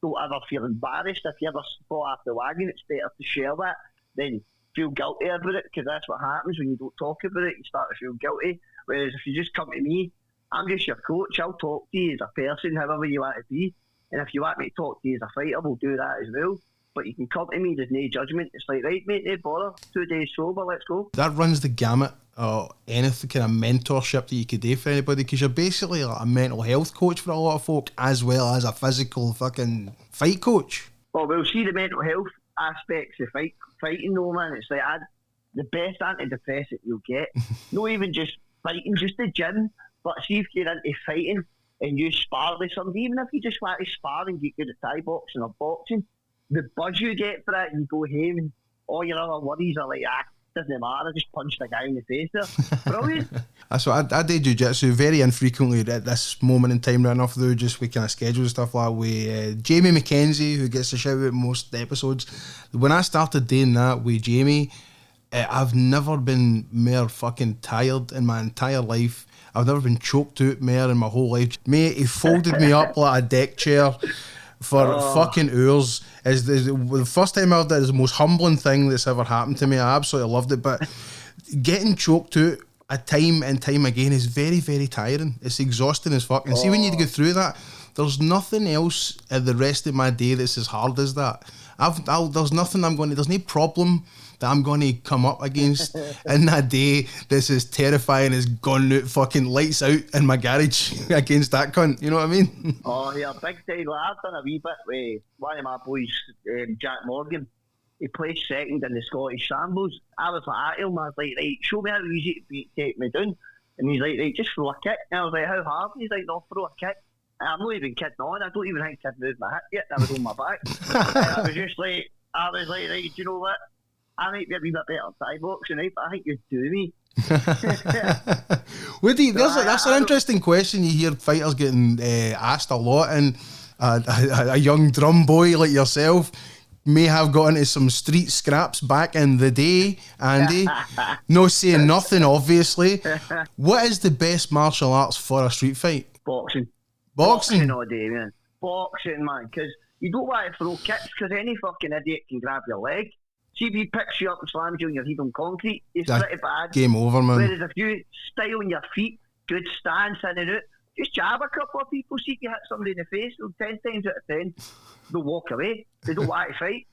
Don't ever feel embarrassed. If you ever fall off the wagon, it's better to share that than feel guilty about it, because that's what happens when you don't talk about it. You start to feel guilty. Whereas if you just come to me, I'm just your coach. I'll talk to you as a person, however you want to be. And if you want me to talk to you as a fighter, we'll do that as well. But you can come to me, there's no judgment. It's like, right, mate, no bother. 2 days sober, let's go. That runs the gamut of anything kind of mentorship that you could do for anybody, because you're basically like a mental health coach for a lot of folk, as well as a physical fucking fight coach. Well, we'll see the mental health aspects of fighting though, man. It's like the best antidepressant you'll get. Not even just fighting, just the gym. But see if you're into fighting and you spar with somebody, even if you just want to spar and get good at Thai boxing or boxing, the buzz you get for it, and you go home and all your other worries are like, doesn't matter, I just punched a guy in the face there. Brilliant. That's what I did jiu-jitsu very infrequently at this moment in time right enough, though, just with kind of schedules and stuff like that with Jamie McKenzie, who gets a shout out in most episodes. When I started doing that with Jamie, I've never been more fucking tired in my entire life. I've never been choked out more in my whole life. Mate, he folded me up like a deck chair for fucking hours. The first time I heard that is the most humbling thing that's ever happened to me. I absolutely loved it, but getting choked out a time and time again is very, very tiring. It's exhausting as fuck. And see, when you go through that, there's nothing else in the rest of my day that's as hard as that. There's nothing there's no problem that I'm going to come up against in that day that's as terrifying as going out fucking lights out in my garage against that cunt. You know what I mean? Oh, yeah, big time. Well, I've done a wee bit with one of my boys, Jack Morgan. He plays second in the Scottish Shambles. I was like at him, I was like, right, show me how easy it be to take me down. And he's like, right, just throw a kick. And I was like, how hard? And he's like, no, throw a kick. And I'm not even kidding on. I don't even think I'd moved my hip yet. I was on my back. I was like, right, do you know what? I might be a wee bit better at Thai boxing, right? But I think you'd do me. Woody, that's an interesting question you hear fighters getting asked a lot, and a young drum boy like yourself, may have got into some street scraps back in the day, Andy. No saying nothing, obviously. What is the best martial arts for a street fight? Boxing. Boxing? all day, man. Boxing, man. Because you don't want to throw kicks because any fucking idiot can grab your leg. See if he picks you up and slams you on your head on concrete, it's pretty bad. Game over, man. Whereas if you stay on your feet, good stance in and out, just jab a couple of people, see if you hit somebody in the face, and 10 times out of 10, they'll walk away. They don't want to fight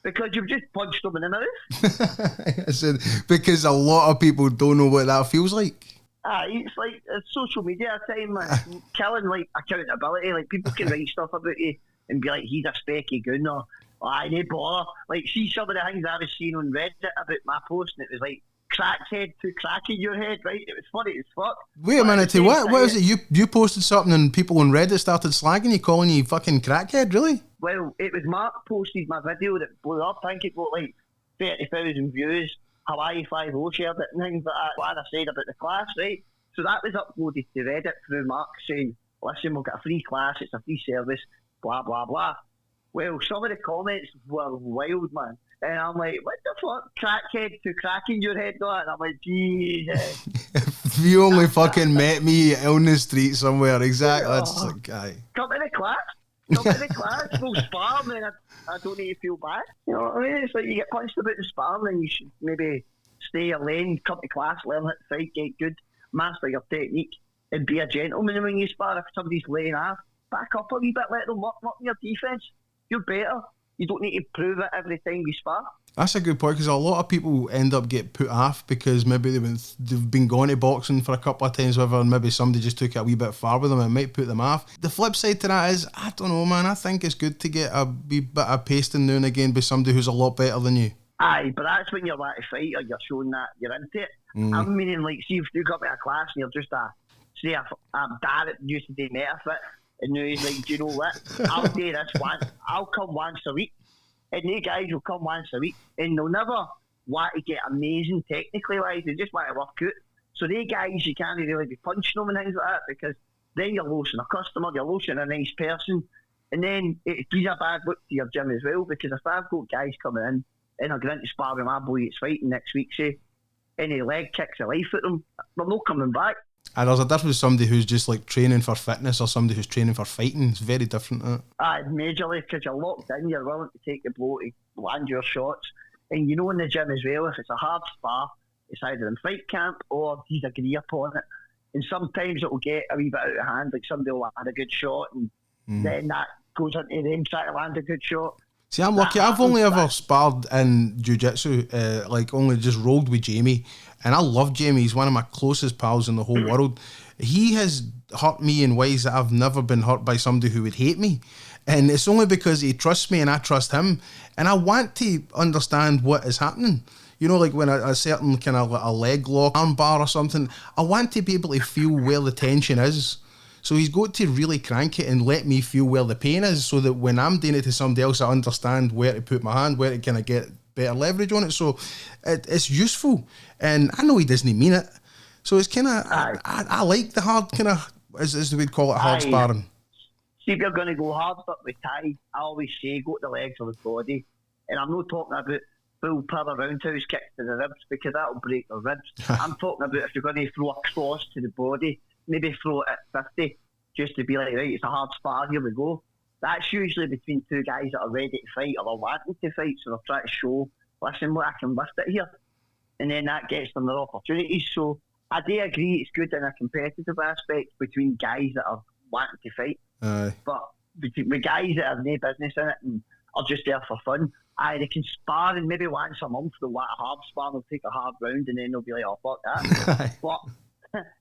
because you've just punched them in the mouth. I said, because a lot of people don't know what that feels like. It's like social media time, man. Killing like accountability. Like people can write stuff about you and be like, he's a specky goon, or I no bother. Like, see some of the things I was seeing on Reddit about my post, and it was like, crackhead to crack in your head, right? It was funny as fuck. Wait a minute, what is it? You posted something and people on Reddit started slagging you, calling you fucking crackhead, really? Well, it was Mark posted my video that blew up. I think it got like 30,000 views. Hawaii 5-0 shared it and things like that. What I said about the class, right? So that was uploaded to Reddit through Mark saying, listen, we've got a free class, it's a free service, blah, blah, blah. Well, some of the comments were wild, man. And I'm like, what the fuck? Crackhead to cracking your head, though? And I'm like, Jesus. If you only fucking met me on the street somewhere, exactly. That's like, guy. Come to the class. Come to the class. We'll spar, man. I don't need to feel bad. You know what I mean? It's like you get punched about in sparring, and you should maybe stay your lane, come to class, learn how to fight, get good, master your technique, and be a gentleman. And when you spar, if somebody's laying off, back up a wee bit, let them work on your defence. You're better. You don't need to prove it every time you spar. That's a good point, because a lot of people end up getting put off because maybe they've been going to boxing for a couple of times, whatever, and maybe somebody just took it a wee bit far with them and it might put them off. The flip side to that is, I don't know, man, I think it's good to get a wee bit of pasting now and again by somebody who's a lot better than you. Aye, but that's when you're about to fight or you're showing that you're into it. I'm meaning, like, see if you come to a class and you're just say a dad that used to do metafit, and now he's like, do you know what? I'll do this once. I'll come once a week. And the guys will come once a week, and they'll never want to get amazing technically wise. They just want to work out. So they guys, you can't really be punching them and things like that, because then you're losing a customer, you're losing a nice person, and then it gives a bad look to your gym as well. Because if I've got guys coming in and are going to spar with my boy that's fighting next week, say, any leg kicks of life at them, they're not coming back. And there's a difference with somebody who's just like training for fitness or somebody who's training for fighting. It's very different. Majorly, because you're locked in, you're willing to take the blow to land your shots. And you know, in the gym as well, if it's a hard spar, it's either in fight camp or he's agree upon it. And sometimes it will get a wee bit out of hand, like somebody will land a good shot, and then that goes into them trying to land a good shot. See, I'm lucky. I've only ever sparred in jiu-jitsu, like only just rolled with Jamie. And I love Jamie. He's one of my closest pals in the whole world. He has hurt me in ways that I've never been hurt by somebody who would hate me. And it's only because he trusts me and I trust him. And I want to understand what is happening. You know, like when a certain kind of a leg lock, arm bar or something, I want to be able to feel where the tension is. So he's got to really crank it and let me feel where the pain is, so that when I'm doing it to somebody else, I understand where to put my hand, where to kind of get better leverage on it. So it's useful. And I know he doesn't mean it. So it's kind of, I like the hard kind of, as we'd call it, hard sparring. See, if you're going to go hard with Ty, I always say go to the legs or the body. And I'm not talking about full power roundhouse kicks to the ribs, because that'll break the ribs. I'm talking about if you're going to throw a cross to the body, maybe throw it at 50, just to be like, right, it's a hard spar, here we go. That's usually between two guys that are ready to fight or are wanting to fight, so they're trying to show, listen, what I can lift it here. And then that gets them their opportunities. So I do agree it's good in a competitive aspect between guys that are wanting to fight. But with guys that have no business in it and are just there for fun, they can spar, and maybe once a month they'll want a hard spar, they'll take a hard round, and then they'll be like, oh, fuck that. But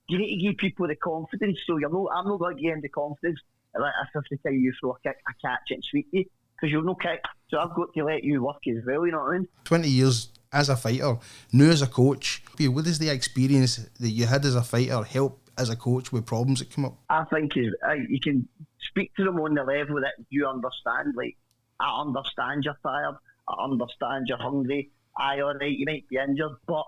you need to give people the confidence. So I'm not going to give them the confidence. Like, if the time you throw a kick, I catch it and sweep you, because you're no kick. So I've got to let you work as well, you know what I mean? 20 years as a fighter, now as a coach, what does the experience that you had as a fighter help as a coach with problems that come up? I think you can speak to them on the level that you understand. Like, I understand you're tired, I understand you're hungry, all right, you might be injured, but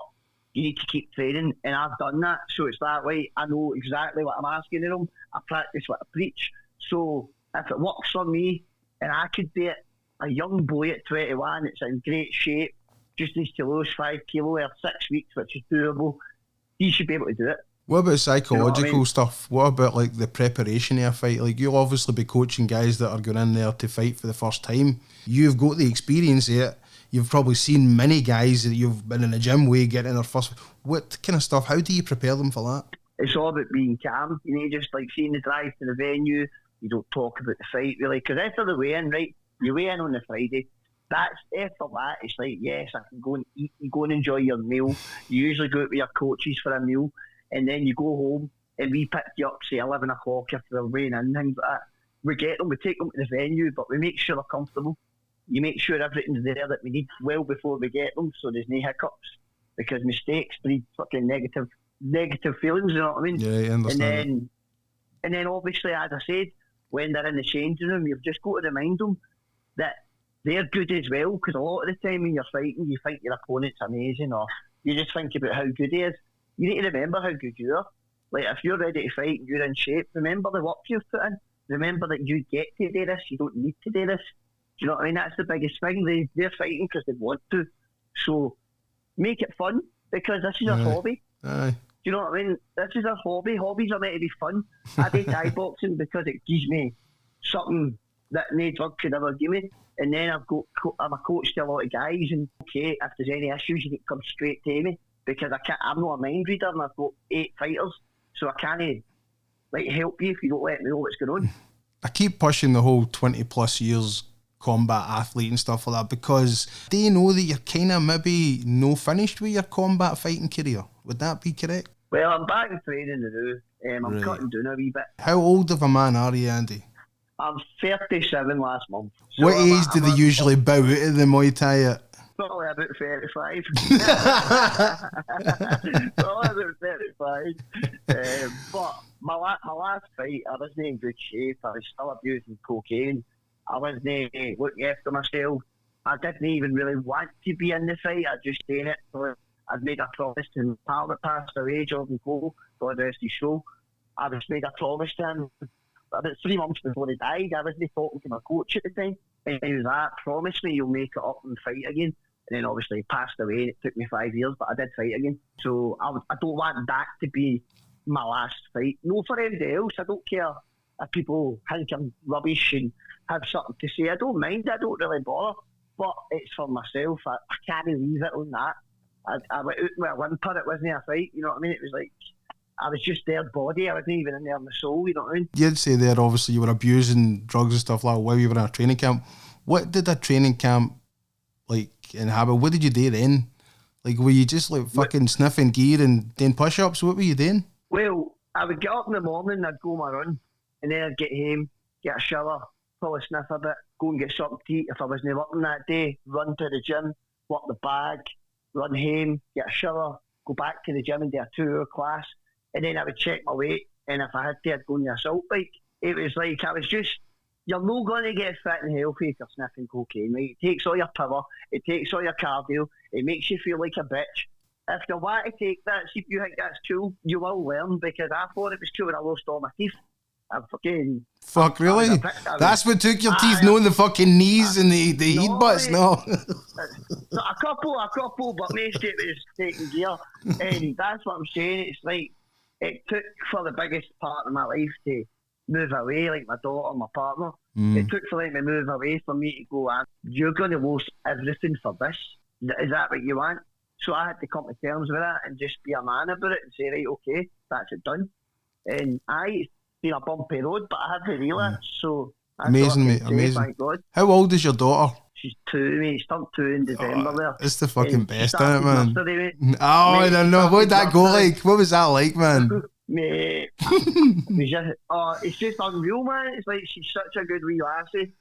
you need to keep training, and I've done that, so it's that way. I know exactly what I'm asking of them. I practice what I preach. So if it works for me and I could do it, a young boy at 21 that's in great shape, just needs to lose 5 kilo or 6 weeks, which is doable. He should be able to do it. What about psychological You know what I mean? stuff? What about like the preparation of a fight? Like you'll obviously be coaching guys that are going in there to fight for the first time. You've got the experience of it. You've probably seen many guys that you've been in the gym with getting their first. What kind of stuff? How do you prepare them for that? It's all about being calm. You know, just like seeing the drive to the venue. You don't talk about the fight really, because after the weigh-in, right? You weigh in on the Friday. That's after that. It's like, yes, I can go and eat. You go and enjoy your meal. You usually go out with your coaches for a meal, and then you go home and we pick you up, say 11 o'clock after they're weighing in, things like that. We get them, we take them to the venue, but we make sure they're comfortable. You make sure everything's there that we need well before we get them, so there's no hiccups, because mistakes breed fucking negative feelings. You know what I mean? Yeah, I understand. And then obviously, as I said, when they're in the changing room, you've just got to remind them that they're good as well, because a lot of the time when you're fighting, you think your opponent's amazing, or you just think about how good he is. You need to remember how good you are. Like, if you're ready to fight and you're in shape, remember the work you've put in. Remember that you get to do this, you don't need to do this. Do you know what I mean? That's the biggest thing. They're fighting because they want to. So make it fun, because this is a hobby. Aye. Do you know what I mean? This is a hobby. Hobbies are meant to be fun. I do Thai boxing because it gives me something that no drug could ever give me. And then I'm a coach to a lot of guys, and okay, if there's any issues, you can come straight to me, because I'm not a mind reader, and I've got 8 fighters, so I can't like help you if you don't let me know what's going on. I keep pushing the whole 20 plus years combat athlete and stuff like that, because do you know that you're kind of maybe no finished with your combat fighting career? Would that be correct? Well, I'm back in training now. I'm Right. cutting down a wee bit. How old of a man are you, Andy? I'm 37 last month. So What age do they usually bow out of the Muay Thai at? Probably about 35. Probably about 35. But my last fight, I wasn't in good shape. I was still abusing cocaine. I wasn't looking after myself. I didn't even really want to be in the fight. I just did it. So I'd made a promise to my pal that passed away, Jordan Cole, God rest his soul. I was made a promise to him. About 3 months before he died, I wasn't talking to my coach at the time. And he was like, promise me you'll make it up and fight again. And then obviously he passed away, and it took me 5 years, but I did fight again. So I don't want that to be my last fight. No, for anybody else. I don't care if people think I'm rubbish and have something to say. I don't mind. I don't really bother. But it's for myself. I can't leave it on that. I went out with a whimper. It wasn't a fight. You know what I mean? It was like, I was just their body. I wasn't even in there my soul. You know what I mean? You'd say there, obviously, you were abusing drugs and stuff like that while you were in a training camp. What did a training camp like inhabit? What did you do then? Like, were you just like fucking sniffing gear and doing push-ups? What were you doing? Well, I would get up in the morning, I'd go my run, and then I'd get home, get a shower, probably sniff a bit, go and get something to eat if I wasn't working that day, run to the gym, work the bag, run home, get a shower, go back to the gym and do a 2-hour class, and then I would check my weight, and if I had to, I'd go on the assault bike. It was like, I was just, you're not going to get fit and healthy if you're sniffing cocaine, right? It takes all your power, it takes all your cardio, it makes you feel like a bitch. If you want to take that, see if you think that's cool, you will learn, because I thought it was cool when I lost all my teeth. Fuck, really? That's what took your teeth, knowing the fucking knees and the headbutts, no? A couple, but most of it was taking gear. And that's what I'm saying. It's like, it took for the biggest part of my life to move away, like my daughter, my partner. It took for them to move away for me to go, you're going to lose everything for this. Is that what you want? So I had to come to terms with that and just be a man about it and say, right, okay, that's it done. And it's been a bumpy road, but I had to realise. So amazing, mate, amazing. Thank God. How old is your daughter? She's 2, mate. She's turned 2 in December there. It's the fucking best, isn't it, man? Mate. I don't know. What did that go like? What was that like, man? Mate, it's just unreal, man. It's like she's such a good wee lassie.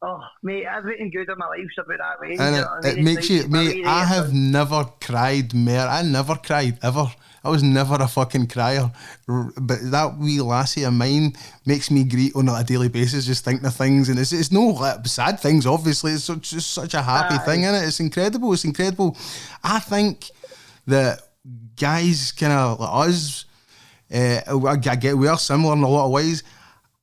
Oh, mate, everything good in my life's about that way. And you know what I it mean? makes you, mate, I have never cried more. I never cried, ever. I was never a fucking crier. But that wee lassie of mine makes me greet on a daily basis, just thinking of things. And it's no like, sad things, obviously. It's just such a happy thing, isn't it? It's incredible. It's incredible. I think that guys kind of like us, we are similar in a lot of ways.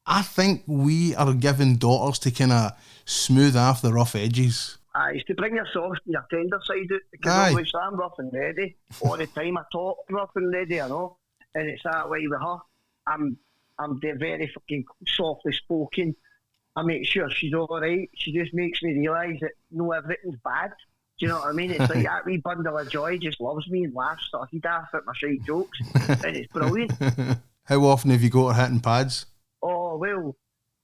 I think we are giving daughters to kind of smooth off the rough edges. It's to bring your soft and your tender side out, because Aye. obviously I'm rough and ready all the time. I talk rough and ready, I know, and it's that way with her. I'm very fucking softly spoken. I make sure she's all right. She just makes me realise that no, everything's bad. Do you know what I mean? It's like that wee bundle of joy just loves me and laughs so he daft at my shite jokes, and it's brilliant. How often have you got her hitting pads? Oh well,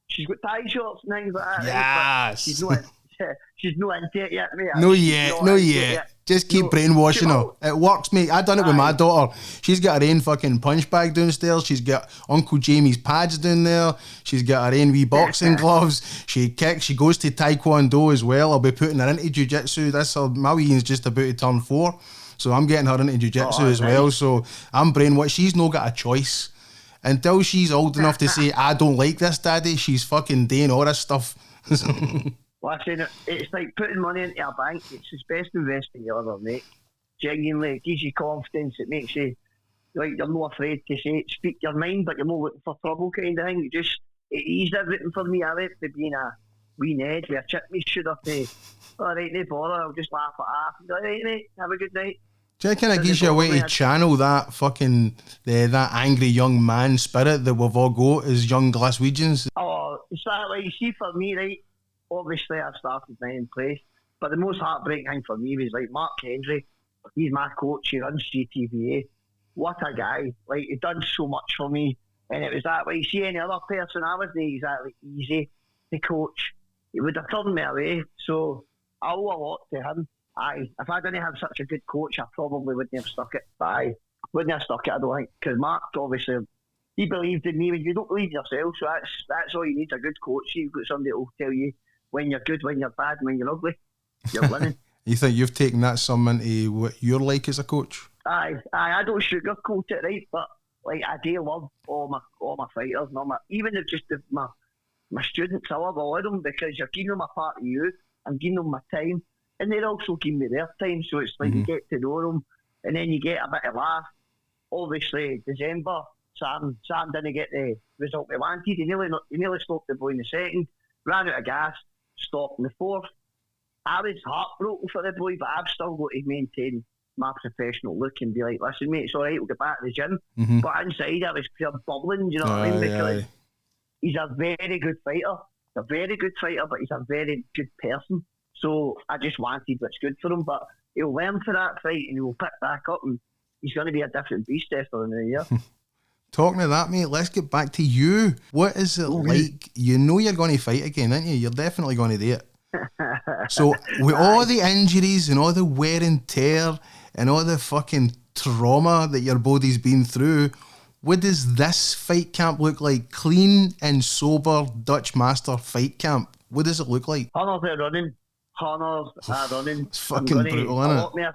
she's got tie shorts and things like that. Yes. Right? She's not into it yet, mate. No She's yet, not no into it yet. Just keep brainwashing her. It works, mate. I done it with my daughter. She's got her own fucking punch bag downstairs. She's got Uncle Jamie's pads down there. She's got her own wee boxing gloves. She kicks. She goes to Taekwondo as well. I'll be putting her into Jiu-Jitsu. My wee is just about to turn 4. So I'm getting her into Jiu-Jitsu as well. So I'm brainwashed. She's not got a choice. Until she's old enough to say, I don't like this, Daddy, she's fucking doing all this stuff. Listen, it's like putting money into a bank. It's the best investment you'll ever make. Genuinely, it gives you confidence. It makes you like you're not afraid to say it, speak your mind, but you're not looking for trouble, kind of thing. It eased everything for me. I went from being a wee Ned with a chipney shooter to, all right, no bother, I'll just laugh at half. All right, mate, have a good night. Do you reckon it gives you a way to channel that fucking that angry young man spirit that we've all got as young Glaswegians? Oh, it's that way. You see, for me, right, obviously I started ninth place, but the most heartbreaking thing for me was like Mark Henry. He's my coach. He runs GTVA. What a guy! Like, he done so much for me, and it was that way. You see, any other person, I wasn't exactly easy to coach. He would have turned me away. So I owe a lot to him. If I didn't have such a good coach, I probably wouldn't have stuck it. But wouldn't have stuck it, I don't think, because Mark obviously, he believed in me. When you don't believe in yourself, so that's all you need, a good coach. You've got somebody that will tell you when you're good, when you're bad, when you're ugly. You're winning. You think you've taken that some into what you're like as a coach? I don't sugarcoat it, right? But like, I do love all my fighters and even if just my students. I love all of them because you're giving them a part of you. I'm giving them my time, and they're also giving me their time. So it's like you get to know them, and then you get a bit of laugh. Obviously, December, Sam didn't get the result we wanted. He nearly stopped the boy in the second, ran out of gas, stopped in the fourth. I was heartbroken for the boy, but I've still got to maintain my professional look and be like, listen, mate, it's all right, we'll get back to the gym. But inside, I was pure bubbling, do you know what I mean? Because he's a very good fighter. He's a very good fighter, but he's a very good person. So I just wanted what's good for him. But he'll learn for that fight and he'll pick back up, and he's going to be a different beast after the new year. Talking to that, mate, let's get back to you. What is it like? You know you're going to fight again, aren't you? You're definitely going to do it. So with all the injuries and all the wear and tear and all the fucking trauma that your body's been through, what does this fight camp look like? Clean and sober Dutchmaster fight camp. What does it look like? Hunters are running. It's fucking brutal, isn't it? A lot more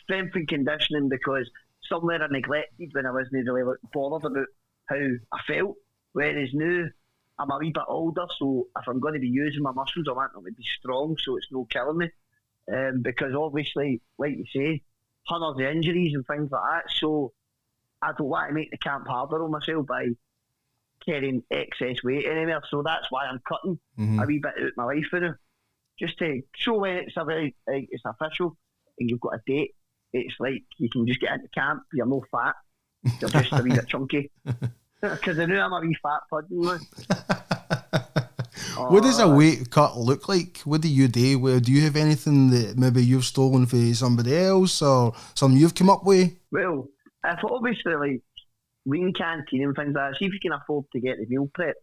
strength and conditioning, because somewhere I neglected when I wasn't really bothered about how I felt. Whereas now I'm a wee bit older, so if I'm going to be using my muscles, I want them to be strong, so it's no killing me. Because obviously, like you say, hundreds of injuries and things like that, so I don't want to make the camp harder on myself by carrying excess weight anywhere. So that's why I'm cutting a wee bit out of my life for now, just to show when it's it's official and you've got a date. It's like you can just get into camp, you're no fat, you're just a wee bit chunky. Because I know I'm a wee fat pudding now. What does a weight cut look like? What do you do? Do you have anything that maybe you've stolen from somebody else or something you've come up with? Well, if obviously like lean canteen and things like that, see if you can afford to get the meal prep,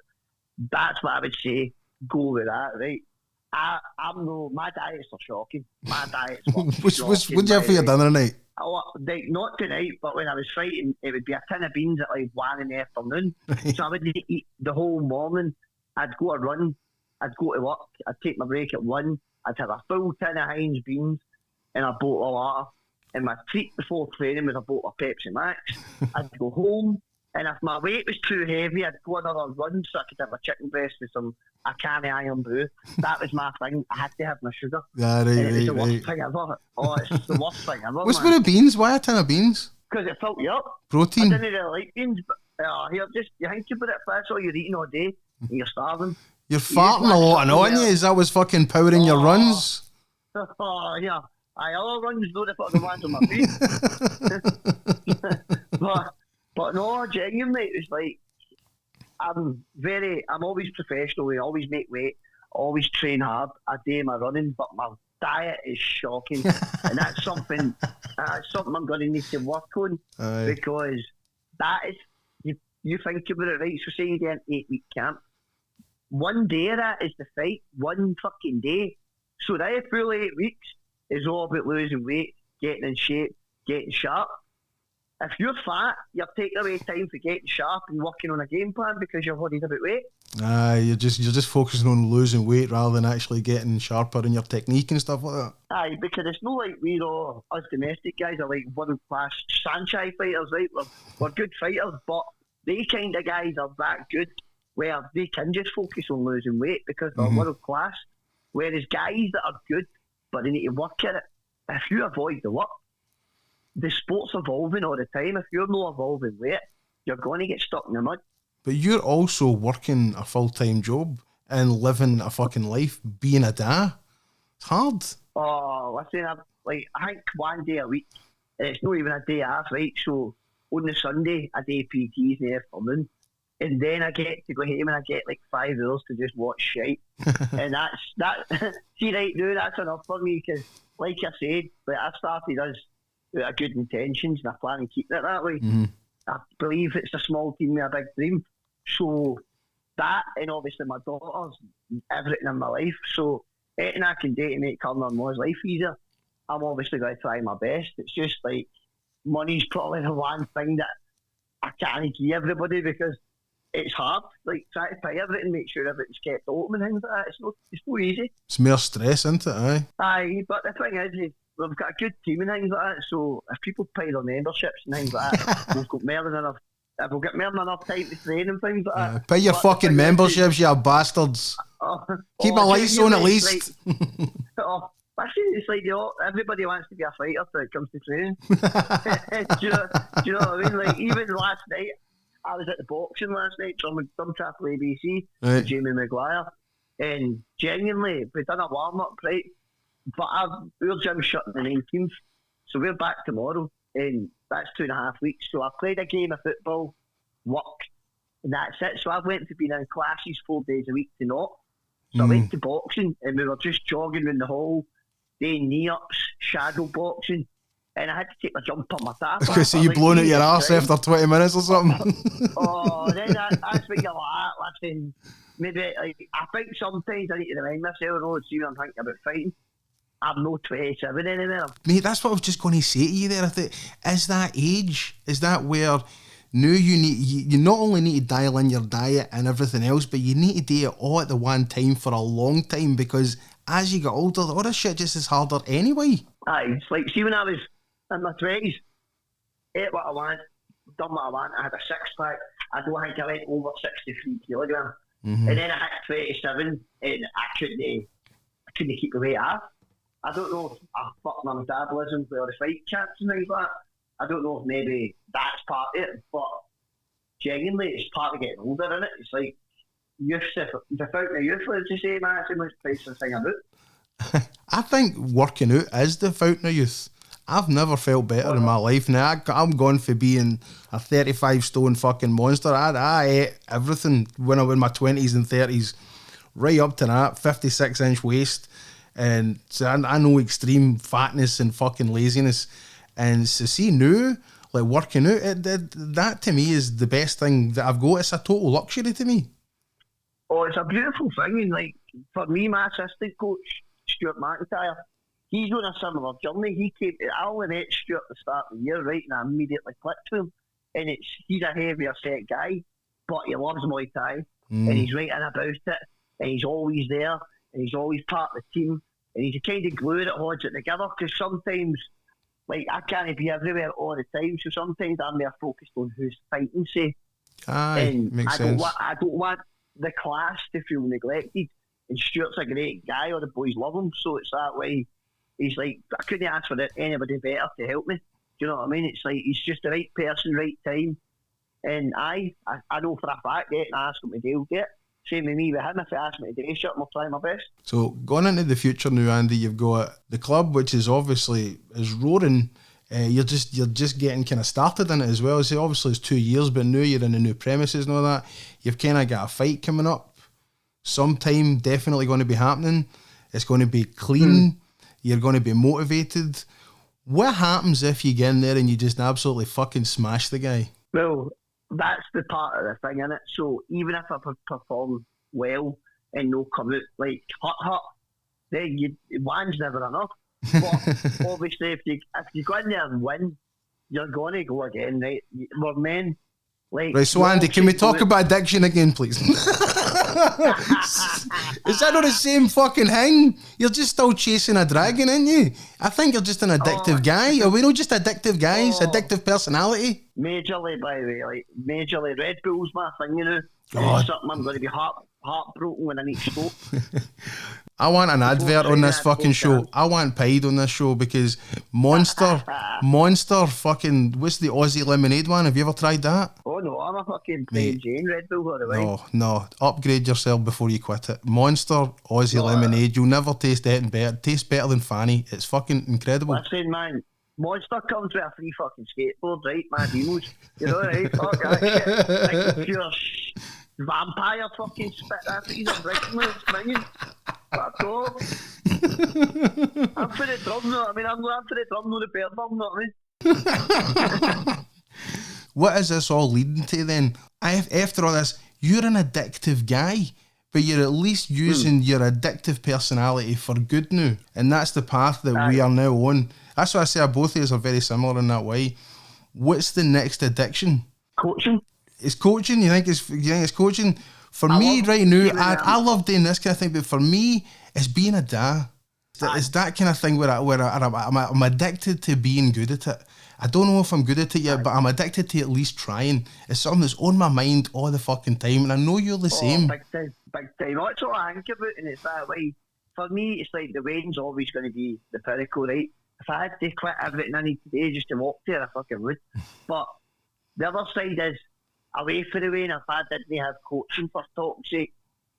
that's what I would say, go with that, right? I'm no, my diets are shocking. My diet's What do you have for your dinner tonight? Like, not tonight, but when I was fighting, it would be a tin of beans at like 1 in the afternoon. So I wouldn't eat the whole morning. I'd go a run, I'd go to work, I'd take my break at 1, I'd have a full tin of Heinz beans and a bottle of water. And my treat before training was a bottle of Pepsi Max. I'd go home, and if my weight was too heavy, I'd go another run so I could have a chicken breast with a can of Iron Brew. That was my thing. I had to have my sugar. Yeah, right, and it was the worst thing ever. Oh, it's the worst thing ever. What's with the beans? Why a tin of beans? Because it filled you up. Protein? I didn't really like beans, but here, just you think about it, if that's all you're eating all day and you're starving. You're farting a lot, aren't you? Is that what's fucking powering your runs? Oh, yeah. All runs know the fucking lands on my feet. but no, genuinely, it's like, I'm always professional. I always make weight, always train hard. I do my running, but my diet is shocking. And that's something I'm going to need to work on. Because that is, you think about it, right? So say you get an 8-week camp. One day of that is the fight, one fucking day. So that full 8 weeks is all about losing weight, getting in shape, getting sharp. If you're fat, you're taking away time for getting sharp and working on a game plan because you're worried about weight. You're just focusing on losing weight rather than actually getting sharper in your technique and stuff like that. Aye, because it's not like us domestic guys are like world-class Sanchez fighters, right? We're good fighters, but they kind of guys are that good where they can just focus on losing weight because they're world-class. Whereas guys that are good, but they need to work at it, if you avoid the work, the sport's evolving all the time. If you're not evolving weight, you're going to get stuck in the mud. But you're also working a full-time job and living a fucking life, being a dad. It's hard. Oh, listen, I think one day a week, it's not even a day off, right? So on the Sunday, I do PTs in the afternoon, and then I get to go home and I get like 5 hours to just watch shite. And that. See, right now, that's enough for me because, like I said, like I started as out of good intentions and I plan on keeping it that way. I believe it's a small team with a big dream. So that, and obviously my daughters, everything in my life. So anything I can do to make her and her mom's life easier, I'm obviously going to try my best. It's just like money's probably the one thing that I can't give everybody because it's hard. Like trying to pay everything, make sure everything's kept open and things like that. It's not easy. It's more stress, isn't it? Aye. Aye, but the thing is we've got a good team and things like that. So if people pay their memberships and things like that, we've got more than enough. We'll get more than enough time to train and things like that. Pay your fucking memberships, you bastards. Keep my lights on at least. Listen, it's like everybody wants to be a fighter when it comes to training. do you know what I mean? Like even last night, I was at the boxing last night, some Triple ABC, with Jamie Maguire, and genuinely we done a warm up, right? But our gym's shutting the 19th, so we're back tomorrow, and that's 2.5 weeks. So I played a game of football, worked, and that's it. So I went to being in classes 4 days a week to not. So I went to boxing, and we were just jogging in the hall, doing knee-ups, shadow boxing, and I had to take my jump on my tap. Okay, so you blown out your arse after 20 minutes or something? Then that's what you're like, listen, maybe, like, I think sometimes I need to remind myself, see when I'm thinking about fighting, I'm not 27 anymore. Mate, that's what I was just going to say to you there. I think, is that age? Is that where now you not only need to dial in your diet and everything else, but you need to do it all at the one time for a long time because as you get older, all this shit just is harder anyway. Aye, it's like, see when I was in my 20s, ate what I want, done what I want, I had a six-pack, I don't think I went over 63 kilograms. And then I hit 27 and I couldn't keep the weight off. I don't know if I fucked my metabolism with all the fight camps and things like that. I don't know if maybe that's part of it, but genuinely it's part of getting older, isn't it? It's like youth, the fountain of youth, let's just say, man, it's the most priceless thing about. I think working out is the fountain of youth. I've never felt better in my life. Now I'm gone for being a 35 stone fucking monster. I ate everything when I was in my 20s and 30s, right up to that 56-inch waist. And so I know extreme fatness and fucking laziness. And so see now, like working out, that to me is the best thing that I've got. It's a total luxury to me. Oh, it's a beautiful thing. And like for me, my assistant coach, Stuart McIntyre, he's on a similar journey. I only met Stuart at the start of the year, right? And I immediately clicked with him. And he's a heavier set guy, but he loves Muay Thai. And he's writing about it. And he's always there. And he's always part of the team, and he's a kind of glue that holds it together. Because sometimes, like, I can't be everywhere all the time, so sometimes I'm more focused on who's fighting, say. And makes sense. I don't want the class to feel neglected. And Stuart's a great guy, all the boys love him, so it's that way. He's like, I couldn't ask for anybody better to help me. Do you know what I mean? It's like he's just the right person, right time. And I know for a fact, getting asked him to do, get. Same with me with him. If he asks me to do shit, I'll try my best. So going into the future now, Andy, you've got the club, which is obviously is roaring. You're just getting kind of started in it as well. So obviously it's 2 years, but now you're in the new premises and all that. You've kind of got a fight coming up. Sometime definitely going to be happening. It's going to be clean. You're going to be motivated. What happens if you get in there and you just absolutely fucking smash the guy? Well, that's the part of the thing, innit? So even if I perform well and no come out like hut, then one's never enough. But obviously, if you go in there and win, you're going to go again, right? We're men. Like, right, so Andy, can we talk about addiction again, please? Is that not the same fucking thing? You're just still chasing a dragon, ain't you? I think you're just an addictive guy. Are we not just addictive guys? Addictive personality? Majorly, by the way, like, majorly Red Bull's my thing, you know. God. Something I'm going to be heartbroken when I need smoke. I want an advert on this fucking show. I want Pied on this show because Monster fucking, what's the Aussie lemonade one? Have you ever tried that? Oh no, I'm a fucking plain Jane Red Bull all the way. No, upgrade yourself before you quit it. Monster Aussie lemonade, you'll never taste anything better. It tastes better than Fanny. It's fucking incredible. Listen, man, Monster comes with a free fucking skateboard, right? My demos, you know, right? Fuck that shit. Like pure vampire fucking spit. That's what he's a drinking with. It's minging. Fuck off. I'm for the drum, know what I mean? I'm going for the drum, not the bear drum, know what I mean? What is this all leading to then? After all this, you're an addictive guy, but you're at least using your addictive personality for good now. And that's the path that we are now on. That's why I say both of us are very similar in that way. What's the next addiction? Coaching. It's coaching? You think it's coaching? For me right now, I love doing this kind of thing, but for me, it's being a dad. It's that kind of thing where I'm addicted to being good at it. I don't know if I'm good at it yet, but I'm addicted to at least trying. It's something that's on my mind all the fucking time, and I know you're the same. Big time. That's all I think about, and it's that way. For me, it's like the wedding's always going to be the pinnacle, right? If I had to quit everything I need to do just to walk there, I fucking would. But the other side is, away for the way, and if I didn't have coaching for talk's sake,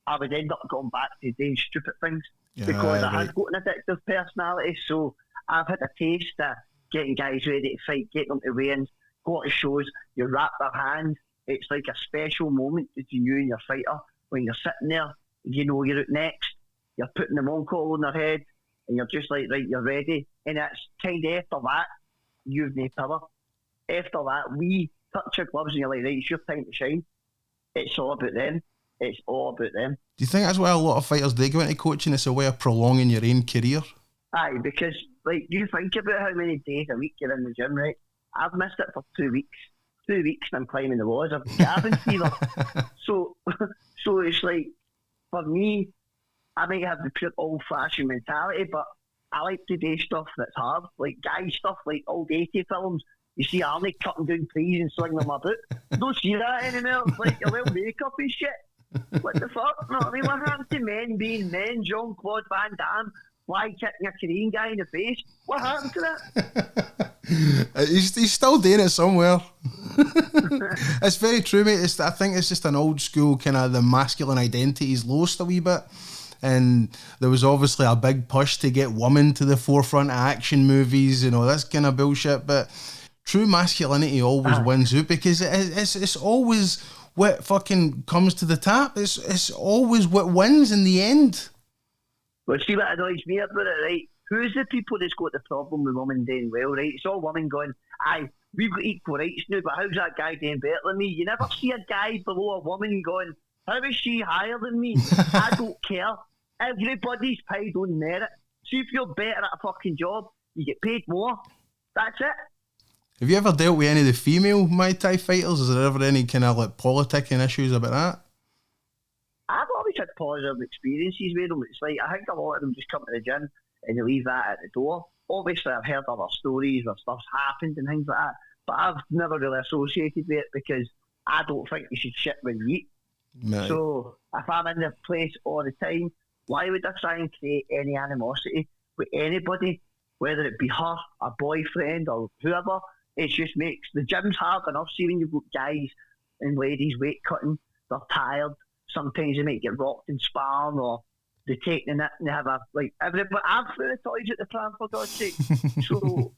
I would end up going back to doing stupid things because I had got an addictive personality. So I've had a taste of getting guys ready to fight, getting them to weigh-ins, go to shows, you wrap their hand. It's like a special moment between you and your fighter when you're sitting there, you know you're out next, you're putting the monk call on their head, and you're just like, right, you're ready. And it's kind of after that, you've no power. After that, we touch your gloves and you're like, right, it's your time to shine. It's all about them. It's all about them. Do you think that's why a lot of fighters do go into coaching? It's a way of prolonging your own career? Aye, because like you think about how many days a week you're in the gym, right? I've missed it for 2 weeks. 2 weeks and I'm climbing the walls. I've cabin fever. So it's like, for me, I might have the pure old-fashioned mentality, but I like to do stuff that's hard, like guy stuff, like old 80 films. You see Arnie cutting down trees and slinging them about. You don't see that anymore. It's like a little makeup and shit. What the fuck? No, I mean, what happened to men being men? Jean-Claude Van Damme, fly kicking a Korean guy in the face. What happened to that? He's still doing it somewhere. It's very true, mate. I think it's just an old school kind of the masculine identity's lost a wee bit. And there was obviously a big push to get women to the forefront of action movies and all this kind of bullshit. But true masculinity always wins out because it's always what fucking comes to the top. It's always what wins in the end. Well, see what annoys me about it, right? Who's the people that's got the problem with women doing well, right? It's all women going, aye, we've got equal rights now, but how's that guy doing better than me? You never see a guy below a woman going, how is she higher than me? I don't care. Everybody's paid on merit. See if you're better at a fucking job, you get paid more. That's it. Have you ever dealt with any of the female Muay Thai fighters? Is there ever any kind of like politicking issues about that? I've always had positive experiences with them. It's like, I think a lot of them just come to the gym and they leave that at the door. Obviously, I've heard other stories where stuff's happened and things like that, but I've never really associated with it because I don't think you should shit when you eat. Right. So, if I'm in the place all the time, why would I try and create any animosity with anybody, whether it be her, a boyfriend, or whoever? It just makes the gym's hard enough. See, when you've got guys and ladies weight cutting, they're tired. sometimes they might get rocked in sparring, or they take the net and they have a, like, everybody, I've threw the toys at the pram, for God's sake. So,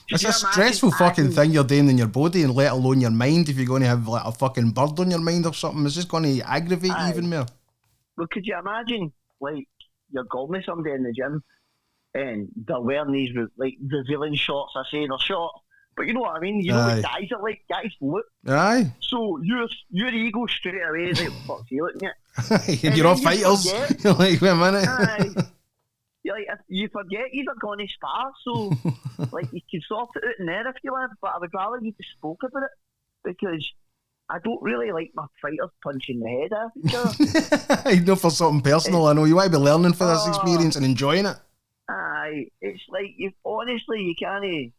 it's a stressful fucking thing you're doing in your body, and let alone your mind. If you're going to have like a fucking bird on your mind or something, it's just going to aggravate you even more. Well, could you imagine, like, you're going with somebody in the gym and they're wearing these, like, revealing shorts? I say they're short, but you know what I mean? You know what guys are like? Guys look. Aye. So your ego straight away is like, what the fuck's he looking at? And you're all fighters. You're like, wait a minute. Aye. You're like, you forget you're going to spar, so like you can sort it out in there if you want, but I would rather you just spoke about it, because I don't really like my fighters punching the head off each other. You know, for something personal, I know you want to be learning for this experience and enjoying it. Aye, it's like, you honestly, you can't,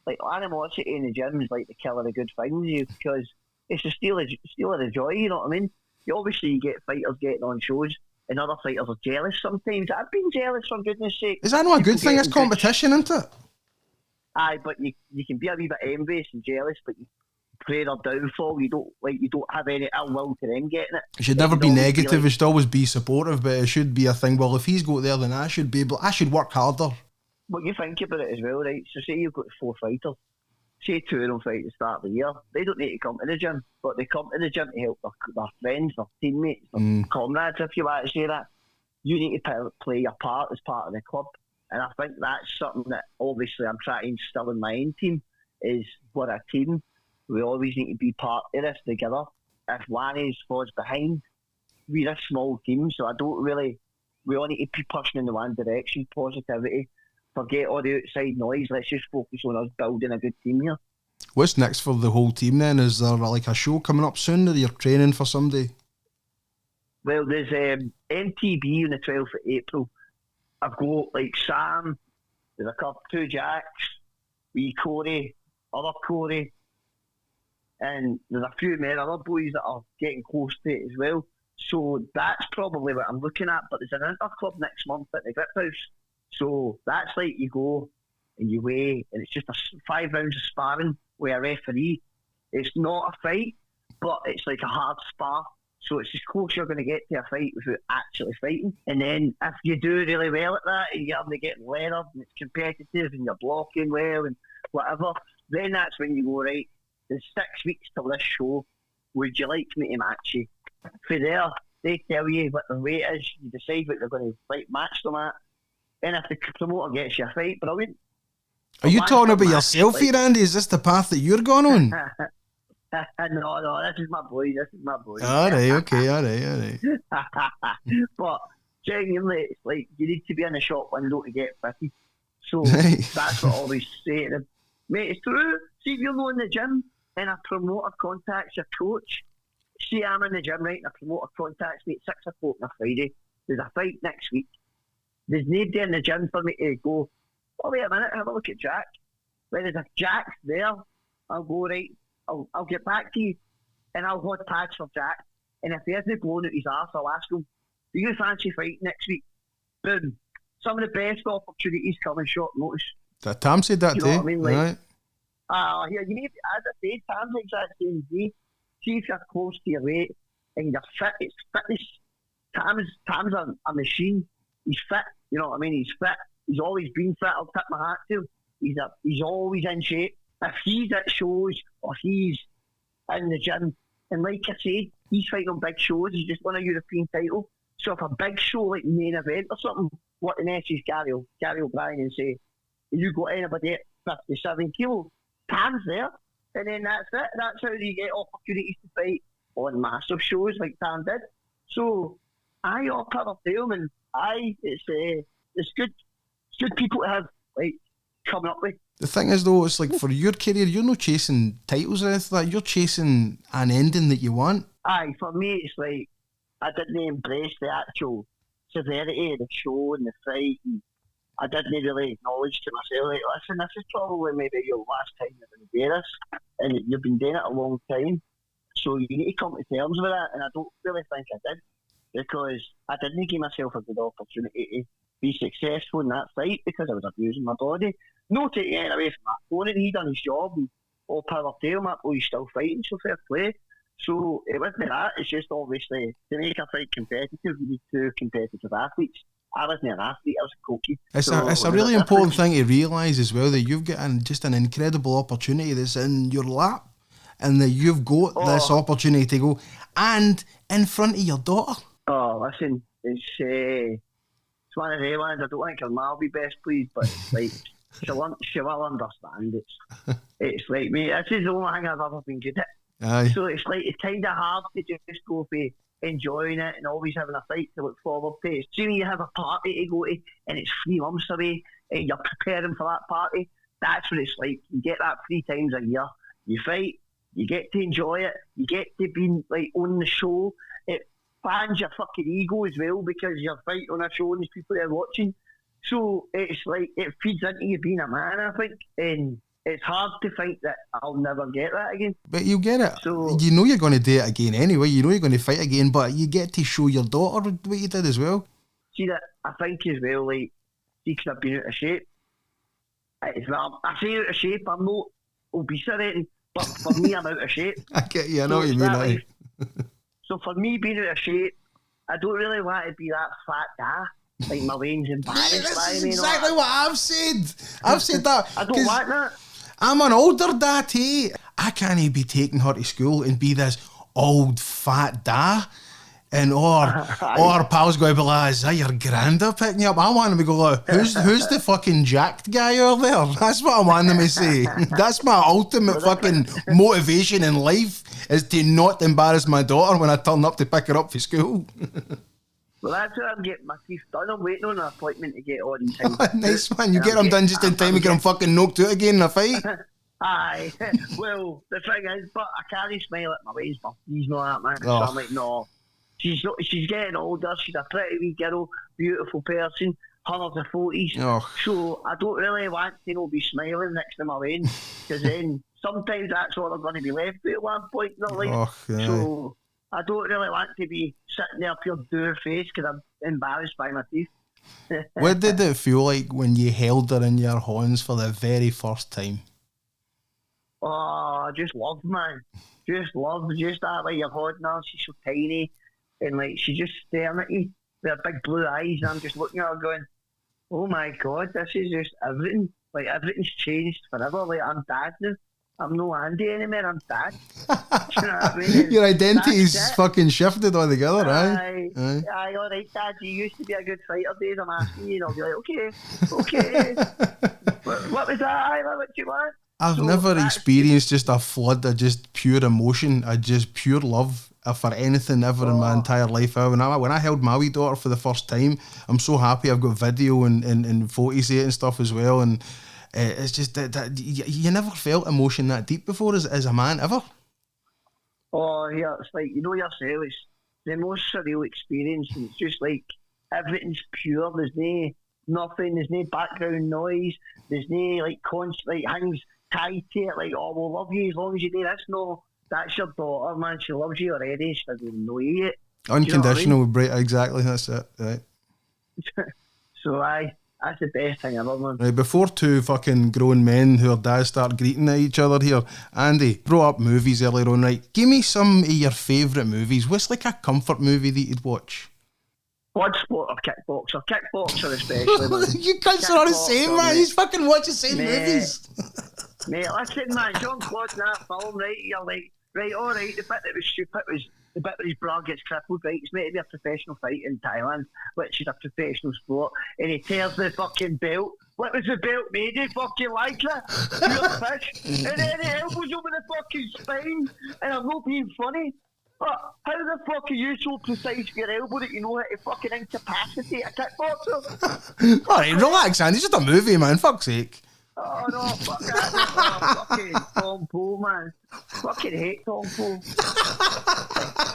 like, animosity in the gym is like the killer of good things, because it's a steal of the joy, you know what I mean? Obviously you get fighters getting on shows and other fighters are jealous sometimes. I've been jealous, for goodness sake. Is that not a good thing? It's competition, isn't it? Aye, but you can be a wee bit envious and jealous, but you pray their downfall. You don't have any ill will to them getting it. It should never be negative. It should always be supportive, but it should be a thing. Well, if he's got there, then I should work harder. But you think about it as well, right? So say you've got 4 fighters. Say 2 of them fight at the start of the year. They don't need to come to the gym, but they come to the gym to help their friends, their teammates, their comrades, if you want to say that. You need to play your part as part of the club. And I think that's something that obviously I'm trying to instill in my own team, is we're a team. We always need to be part of this together. If one falls behind, we're a small team, so we all need to be pushing in the one direction, positivity. Forget all the outside noise. Let's just focus on us building a good team here. What's next for the whole team then? Is there like a show coming up soon, or you're training for somebody? Well, there's MTB on the 12th of April. I've got like Sam, there's a couple, 2 Jacks, wee Corey, other Corey, and there's a few more other boys that are getting close to it as well. So that's probably what I'm looking at. But there's an inter-club next month at the Grip House. So that's like you go and you weigh, and it's just 5 rounds of sparring with a referee. It's not a fight, but it's like a hard spar. So it's as close you're going to get to a fight without actually fighting. And then if you do really well at that, and you're only getting leathered, and it's competitive, and you're blocking well, and whatever, then that's when you go, right, there's 6 weeks till this show. Would you like me to match you? For there, they tell you what the weight is. You decide what they're going to fight match them at. And if the promoter gets you a fight, brilliant. Are you talking about yourself here, Andy? Is this the path that you're going on? No, this is my boy. All right, okay. But genuinely, it's like you need to be in the shop window to get 50. So that's what I always say to them. Mate, it's true. See, if you're not in the gym and a promoter contacts your coach, see, I'm in the gym, right, and a promoter contacts me at 6 o'clock on a Friday. There's a fight next week. There's nobody in the gym for me to go, oh, wait a minute, have a look at Jack. When there's a Jack there, I'll go, right, I'll get back to you, and I'll hold tags for Jack. And if he isn't blowing out his arse, I'll ask him, do you fancy fighting next week? Boom. Some of the best opportunities come in short notice. That Tam said that too. You know what I mean? Like, right. Yeah, you need, as I said, Tam's the exact same as me. See if you're close to your weight and you're fit. It's fitness. Tam's a machine. He's fit. You know what I mean? He's fit. He's always been fit. I'll tip my hat to him. He's always in shape. If he's at shows or he's in the gym, and like I said, he's fighting on big shows. He's just won a European title. So if a big show like main event or something, what the next is Gary O'Brien and say, have you got anybody at 57 kilos? Tam's there. And then that's it. That's how you get opportunities to fight on massive shows like Tam did. So all power to him, and it's good. It's good people to have like coming up with. The thing is though, it's like for your career, you're not chasing titles or anything like that. You're chasing an ending that you want. Aye, for me it's like I didn't embrace the actual severity of the show and the fight, and I didn't really acknowledge to myself, like, listen, this is probably maybe your last time you're going to do this, and you've been doing it a long time, so you need to come to terms with that. And I don't really think I did, because I didn't give myself a good opportunity to be successful in that fight because I was abusing my body. No taking it away from my opponent, he done his job, and all power to him, that boy's still fighting, so fair play. So it wasn't that. It's just obviously to make a fight competitive, you need two competitive athletes. I wasn't an athlete, I was a cookie. It's a really important thing to realise as well, that you've got just an incredible opportunity that's in your lap, and that you've got this opportunity to go and in front of your daughter. Oh, listen, it's one of the ones. I don't think her ma will be best pleased, but it's like she will understand. It's like, mate, this is the only thing I've ever been good at. Aye. So it's like, it's kind of hard to just go for enjoying it and always having a fight to look forward to. See, when you have a party to go to and it's 3 months away and you're preparing for that party, that's what it's like. You get that 3 times a year. You fight, you get to enjoy it, you get to be like on the show. It fans your fucking ego as well, because you're fighting on a show and there's people there watching. So it's like, it feeds into you being a man, I think, and it's hard to think that I'll never get that again. But you get it. So, you know you're going to do it again anyway. You know you're going to fight again, but you get to show your daughter what you did as well. See, that I think as well, like, see, because I've been out of shape. It's not, I say out of shape, I'm not obese or anything, but for me, I'm out of shape. I get you, I know what you mean. Like, so for me, being out of shape, I don't really want to be that fat guy. Like, my veins embarrassed by me. This is exactly what I've said. I've said that. I don't want that. I'm an older dad, hey. I can't be taking her to school and be this old fat dad. And or pals go, well, is that your granda picking you up? I want them to go, like, who's the fucking jacked guy over there? That's what I want them to say. That's my ultimate fucking motivation in life, is to not embarrass my daughter when I turn up to pick her up for school. Well, that's why I'm getting my teeth done. I'm waiting on an appointment to get on in time. Nice man, you get them done just in time to get them fucking knocked out again in a fight. Aye. Well, the thing is, but I can't smile at my waist, but he's not that, man. So I'm like, no. She's getting older. She's a pretty wee girl, beautiful person, 140s. Oh. So I don't really want to be smiling next to my vein, because then sometimes that's what they're going to be left with at one point in their life. Oh, so I don't really want to be sitting there pure dour face because I'm embarrassed by my teeth. What did it feel like when you held her in your hands for the very first time? Oh, just love, man. Just love. Just that, like, you're holding her, she's so tiny, and like she's just staring at you with her big blue eyes, and I'm just looking at her going, oh my God, this is just everything. Like, everything's changed forever. Like, I'm dad now. I'm no Andy anymore, I'm dad. Do you know what I mean? Your identity's fucking shifted altogether, aye? Aye, alright, Dad, you used to be a good fighter, Dave, I'm asking you, and I'll be like, okay. What was that? Aye, what you want? I've never experienced just a flood of just pure emotion, just pure love for anything ever in my entire life. When I held my wee daughter for the first time, I'm so happy. I've got video and photos of it and stuff as well, and it's just that you never felt emotion that deep before as a man, ever. Oh, yeah, it's like, you know yourself, it's the most surreal experience, and it's just like, everything's pure, there's nothing, there's no background noise, there's no, like, constant, like, things tied to it, like, oh, we'll love you as long as you do this. No, that's your daughter, man, she loves you already, she doesn't even know you yet. Unconditional, you know what I mean? Exactly, that's it, right. So, that's the best thing ever, man. Right, before two fucking grown men who are dads start greeting at each other here, Andy, brought up movies earlier on, right? Give me some of your favourite movies. What's like a comfort movie that you'd watch? Bloodsport or Kickboxer? Kickboxer especially, man. You guys are all the same, man. You fucking watch the same movies. Mate, listen, man, Jean-Claude in that film, right, you're like, right, alright, the bit that was stupid was the bit where his bra gets crippled, right? He's meant to be a professional fight in Thailand, which is a professional sport, and he tears the fucking belt. What was the belt made of? Fucking lycra? Pure fish. And then he elbows over the fucking spine, and I'm not being funny. But how the fuck are you so precise with your elbow that you know how to fucking incapacitate a kickboxer? Alright, relax, Andy. It's just a movie, man. Fuck's sake. Oh no, fuck that. Oh, fucking Tom Poole, man. Fucking hate Tom Poole.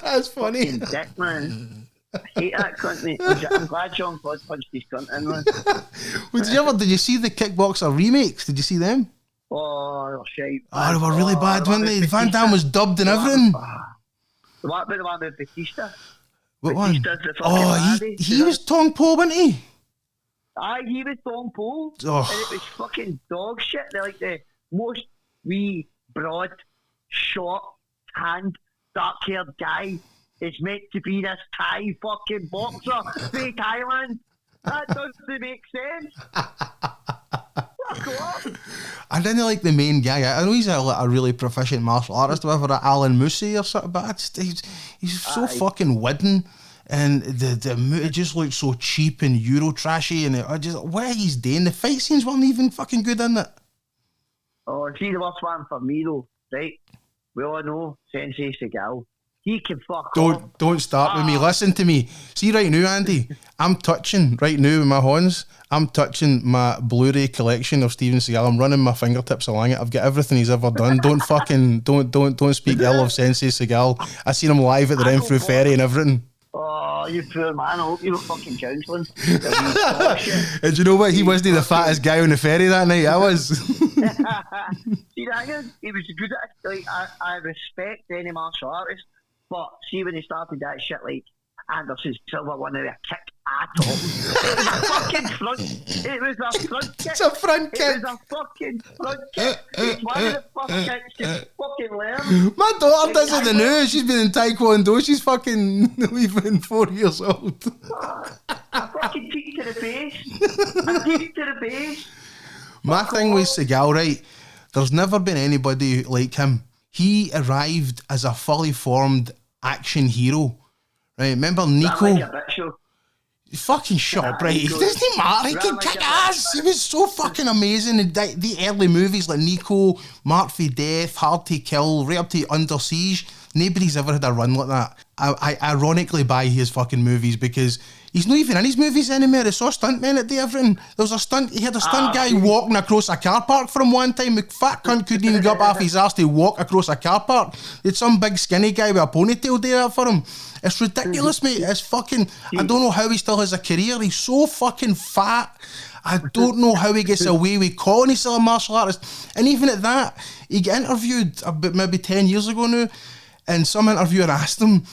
That's funny. Fucking dick, man. I hate that cunt, mate. I'm glad Jean-Claude punched his cunt in, man. Well, did you see the Kickboxer remakes? Did you see them? Oh, they were shite. Oh, they were really bad, weren't they? Van Damme was dubbed and everything. The one with Batista. What one? Oh, he was Tong Po, wasn't he? Aye, he was Tong Po. Oh. And it was fucking dog shit. They're like the most wee, broad, short, hand, dark-haired guy is meant to be this Thai fucking boxer from Thailand. That doesn't make sense. Fuck off. I didn't like the main guy. I know he's a really proficient martial artist, whatever, Alan Moosey or something, but he's so fucking wooden, and it just looks so cheap and Euro trashy, and what he's doing, the fight scenes weren't even fucking good in it. Oh, see, the worst one for me though, right? We all know Sensei Seagal. He can fuck off. Don't start with me. Listen to me. See right now, Andy, I'm touching right now with my hands. I'm touching my Blu-ray collection of Steven Seagal. I'm running my fingertips along it. I've got everything he's ever done. Don't speak ill of Sensei Seagal. I seen him live at the Renfrew Ferry and everything. Oh, you poor man. I hope you were fucking counselling. And do you know what? He wasn't the fattest guy on the ferry that night. I was. See, that is, he was good at it. Like, I respect any martial artist, but see when he started that shit, like Anderson Silva wanted a kick at all. It was a fucking front. It was a front kick. It's a front kick. It was a fucking front kick. It's one of the first kicks to fucking learn. My daughter does it the new. She's been in Taekwondo. She's fucking even 4 years old. A fucking kick to the face. A kick to the face. My thing with Seagal, right? There's never been anybody like him. He arrived as a fully formed action hero. Right, remember Nico? Fucking shut up, right? It doesn't matter. He can kick ass. He was so fucking amazing. In the early movies like Nico, Marked for Death, Hard to Kill, right up to Under Siege. Nobody's ever had a run like that. I ironically buy his fucking movies because he's not even in his movies anymore. I saw stuntmen that do everything. There was a stunt. He had a stunt guy walking across a car park for him one time. The fat cunt couldn't even get up off his ass to walk across a car park. He had some big skinny guy with a ponytail do that for him. It's ridiculous, mate. It's fucking. I don't know how he still has a career. He's so fucking fat. I don't know how he gets away with calling himself a martial artist. And even at that, he got interviewed about maybe 10 years ago now, and some interviewer asked him,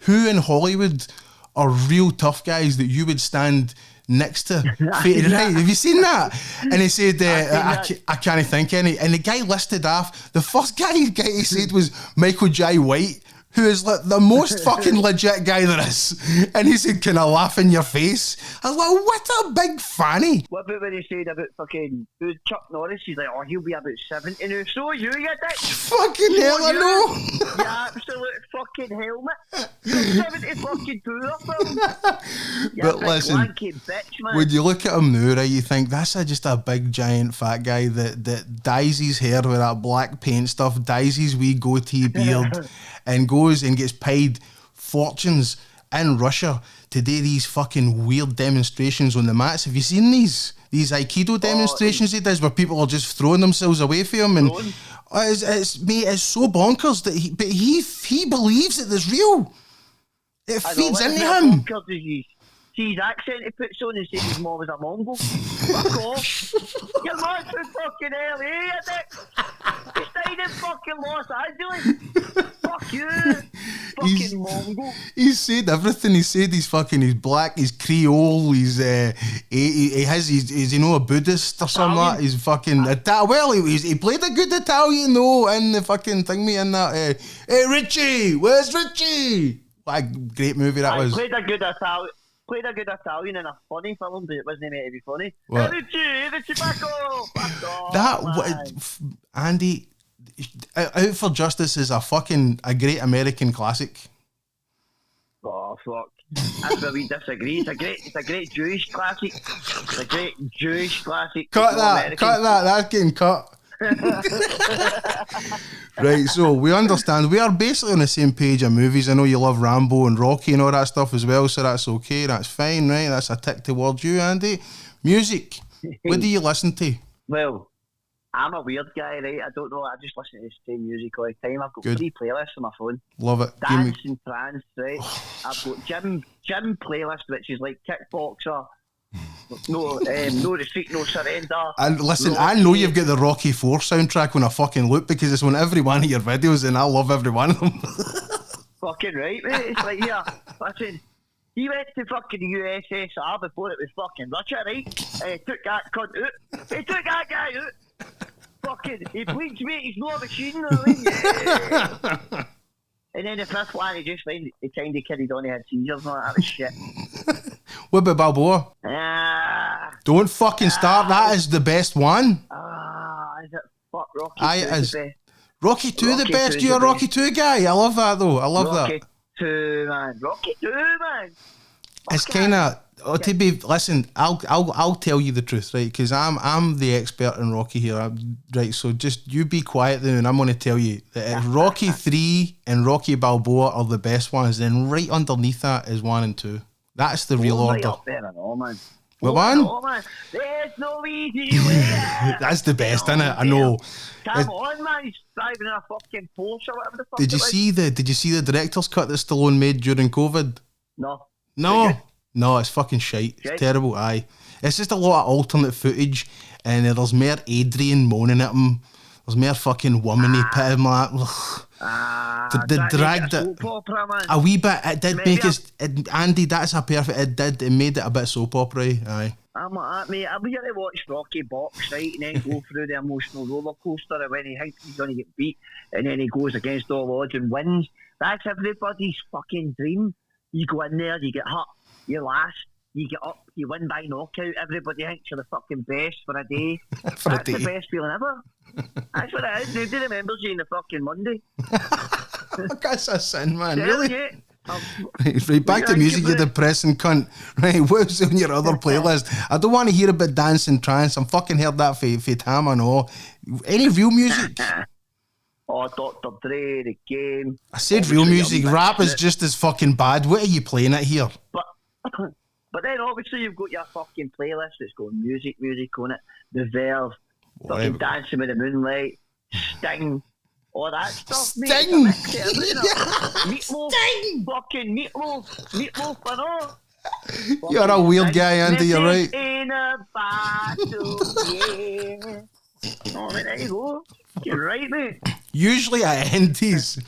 who in Hollywood are real tough guys that you would stand next to? Right? Have you seen that? And he said, I can't think any. And the guy listed off, the first guy he said was Michael J. White, who is like the most fucking legit guy there is. And he said, can I laugh in your face? I was like, what a big fanny. What about when he said about fucking Chuck Norris? He's like, oh, he'll be about 70 now. So you dick. Fucking hell, I know. You absolute fucking helmet. You're 70 fucking two of them. But listen, bitch, man. when you look at him now, right, you think that's just a big giant fat guy that dyes his hair with that black paint stuff, dyes his wee goatee beard, and goes and gets paid fortunes in Russia to do these fucking weird demonstrations on the mats. Have you seen these Aikido demonstrations he does where people are just throwing themselves away from him? And it's so bonkers that he believes that it's real. It feeds into him. See his accent he puts on and says his mom was a Mongol. Fuck off. Your mom's from fucking LA, you dick. He's staying in fucking Los Angeles. Fuck you. Fucking Mongol. He's said everything. He said he's black, he's Creole, he's a Buddhist or something like that. He's fucking he played a good Italian though in the fucking thing me in that hey Richie, where's Richie? What a great movie that was. Played a good Italian in a funny film, but it wasn't meant to be funny. What? Richie, back off. Andy, Out for Justice is a great American classic. Oh fuck! That's where we disagree. It's a great Jewish classic. It's a great Jewish classic. Cut that! That's getting cut. Right, so we understand. We are basically on the same page of movies. I know you love Rambo and Rocky and all that stuff as well, so that's okay. That's fine, right? That's a tick towards you, Andy. Music. What do you listen to? Well, I'm a weird guy, right? I don't know. I just listen to the same music all the time. I've got 3 playlists on my phone. Love it. Dance and trance, right? I've got gym playlist, which is like kickboxer. No retreat, no surrender. And listen, I know you've got the Rocky 4 soundtrack on a fucking loop because it's on every one of your videos and I love every one of them. Fucking right, mate. It's like, yeah, listen, he went to fucking USSR before it was fucking Russia, right? Took that cunt out. He took that guy out. Fucking, he bleeds, mate. He's not a machine, right? And then the fifth one, he just like, he kind of carried on, he had seizures and all that was shit. What about Balboa? Ah, Don't fucking start. That is the best one. is it? Fuck, Rocky Aye, 2 it is is. the best. Rocky 2 the Rocky best. 2 's You're a the Rocky 2 guy. I love that though. I love Rocky that. 2, man. Rocky 2, man. It's kind of to be. Listen, I'll tell you the truth, right? Because I'm the expert in Rocky here, right? So just you be quiet then, and I'm going to tell you that Rocky 3 and Rocky Balboa are the best ones. Then right underneath that is 1 and 2. That's the real Right order. up there and all, man. What Oh, one? no, man. There's no easy way out. That's the best, innit? I know. Come on, man. He's driving in a fucking Porsche or whatever the fuck Did you it was. see the director's cut that Stallone made during COVID? No. No, it's fucking shite. Shite? It's terrible. Aye, it's just a lot of alternate footage, and there's more Adrian moaning at him. There's more fucking woman-y pit him like. The dragged it soap opera, man. a wee bit. It did Maybe make us. Andy, that's a perfect. It did. It made it a bit soap opera. Aye. I'm like that, mate. I've really watched Rocky box, right, and then go through the emotional roller coaster of when he thinks he's going to get beat, and then he goes against all odds and wins. That's everybody's fucking dream. You go in there, you get hurt, you last, you get up, you win by knockout. Everybody thinks you're the fucking best for a day. That's the best feeling ever. That's what it is. Nobody remembers you in the fucking Monday. That's a sin, man. Tell Really? you. Right, back to music, you about it? depressing cunt. Right, what's on your other playlist? I don't want to hear about dance and trance. I'm fucking heard that for Tam and all. Any real music? Oh, Dr. Dre, The Game. I said Obviously, real music. I'm Rap is mixing it. just as fucking bad. What are you playing at here? But then obviously you've got your fucking playlist that's got music on it. The Verve, fucking Whatever. Dancing with the Moonlight, Sting, all that stuff, mate. Sting! It's a mix of everything. Meatloaf, fucking Meatloaf and all. You're a weird guy, Andy, you're right. In a battle, yeah. Oh, mate, there you go. You're right, mate. Usually I end these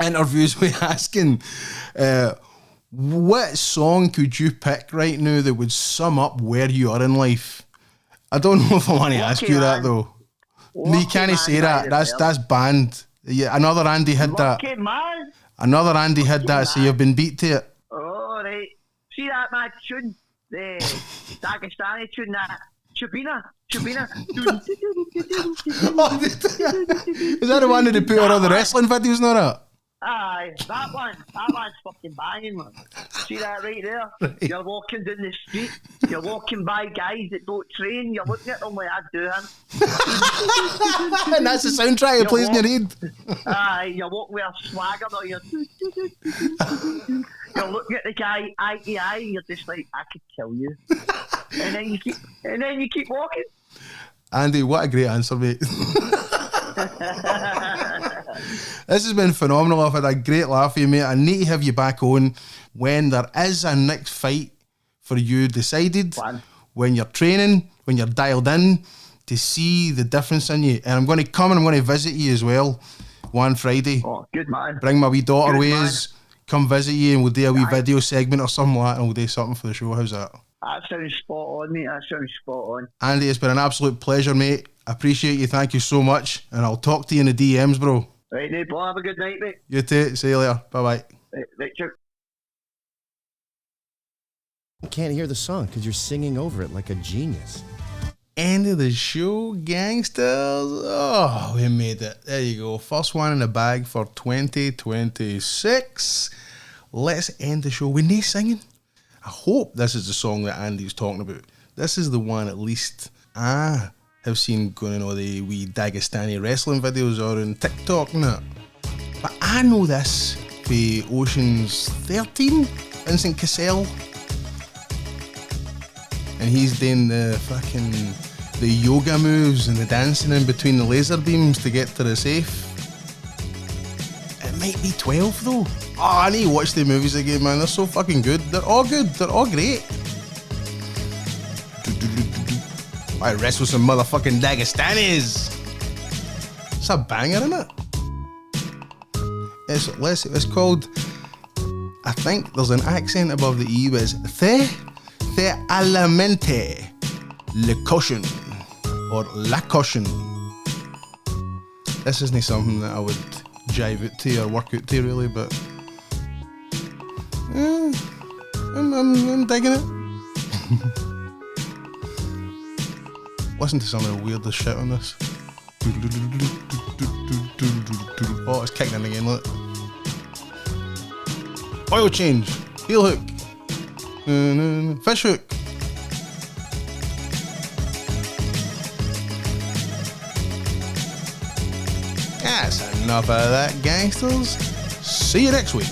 interviews with asking, what song could you pick right now that would sum up where you are in life? I don't know if I want to ask you that though. No, you can't say that. That's banned. Yeah, another Andy had that. Lucky man. Another Andy had that, so you've been beat to it. Oh, right. See that mad tune? The Dagestani tune, that Chubina. Oh, is that the one that they put on the wrestling videos and all that? Aye, that one's fucking banging, man. See that right there? You're walking down the street, you're walking by guys that don't train, you're looking at them like I do him. And that's the soundtrack it plays in your head. Aye, you're walking with a swagger, or you're looking at the guy eye to eye, you're just like, I could kill you. and then you keep walking. Andy, what a great answer, mate. This has been phenomenal. I've had a great laugh with you, mate. I need to have you back on when there is a next fight for you decided, when you're training, when you're dialed in, to see the difference in you. And I'm going to come and I'm going to visit you as well one Friday. Oh, good man. Bring my wee daughter Good with man. us, come visit you, and we'll do a wee video segment or something like that, and we'll do something for the show. How's that? That sounds spot on, mate. That sounds spot on. Andy, it's been an absolute pleasure, mate. I appreciate you. Thank you so much. And I'll talk to you in the DMs, bro. Right, mate. Have a good night, mate. You too. See you later. Bye-bye. Right, cheers. I can't hear the song because you're singing over it like a genius. End of the show, gangsters. Oh, we made it. There you go. First one in the bag for 2026. Let's end the show with no singing. I hope this is the song that Andy's talking about. This is the one at least I have seen going on all the wee Dagestani wrestling videos or on TikTok and that. But I know this for Ocean's 13, Vincent Cassell. And he's doing the yoga moves and the dancing in between the laser beams to get to the safe. It might be 12 though. Oh, I need to watch the movies again, man. They're so fucking good. They're all good. They're all great. I wrestle some motherfucking Dagestanis. It's a banger, isn't it? It's called, I think there's an accent above the E, but it's Thé a la menthe, le caution, or la caution. This isn't something that I would jive out to or work out to really, but I'm digging it. Listen to some of the weirdest shit on this. Oh, it's kicking in again, look. Oil change, heel hook, fish hook. That's enough of that, gangsters. See you next week.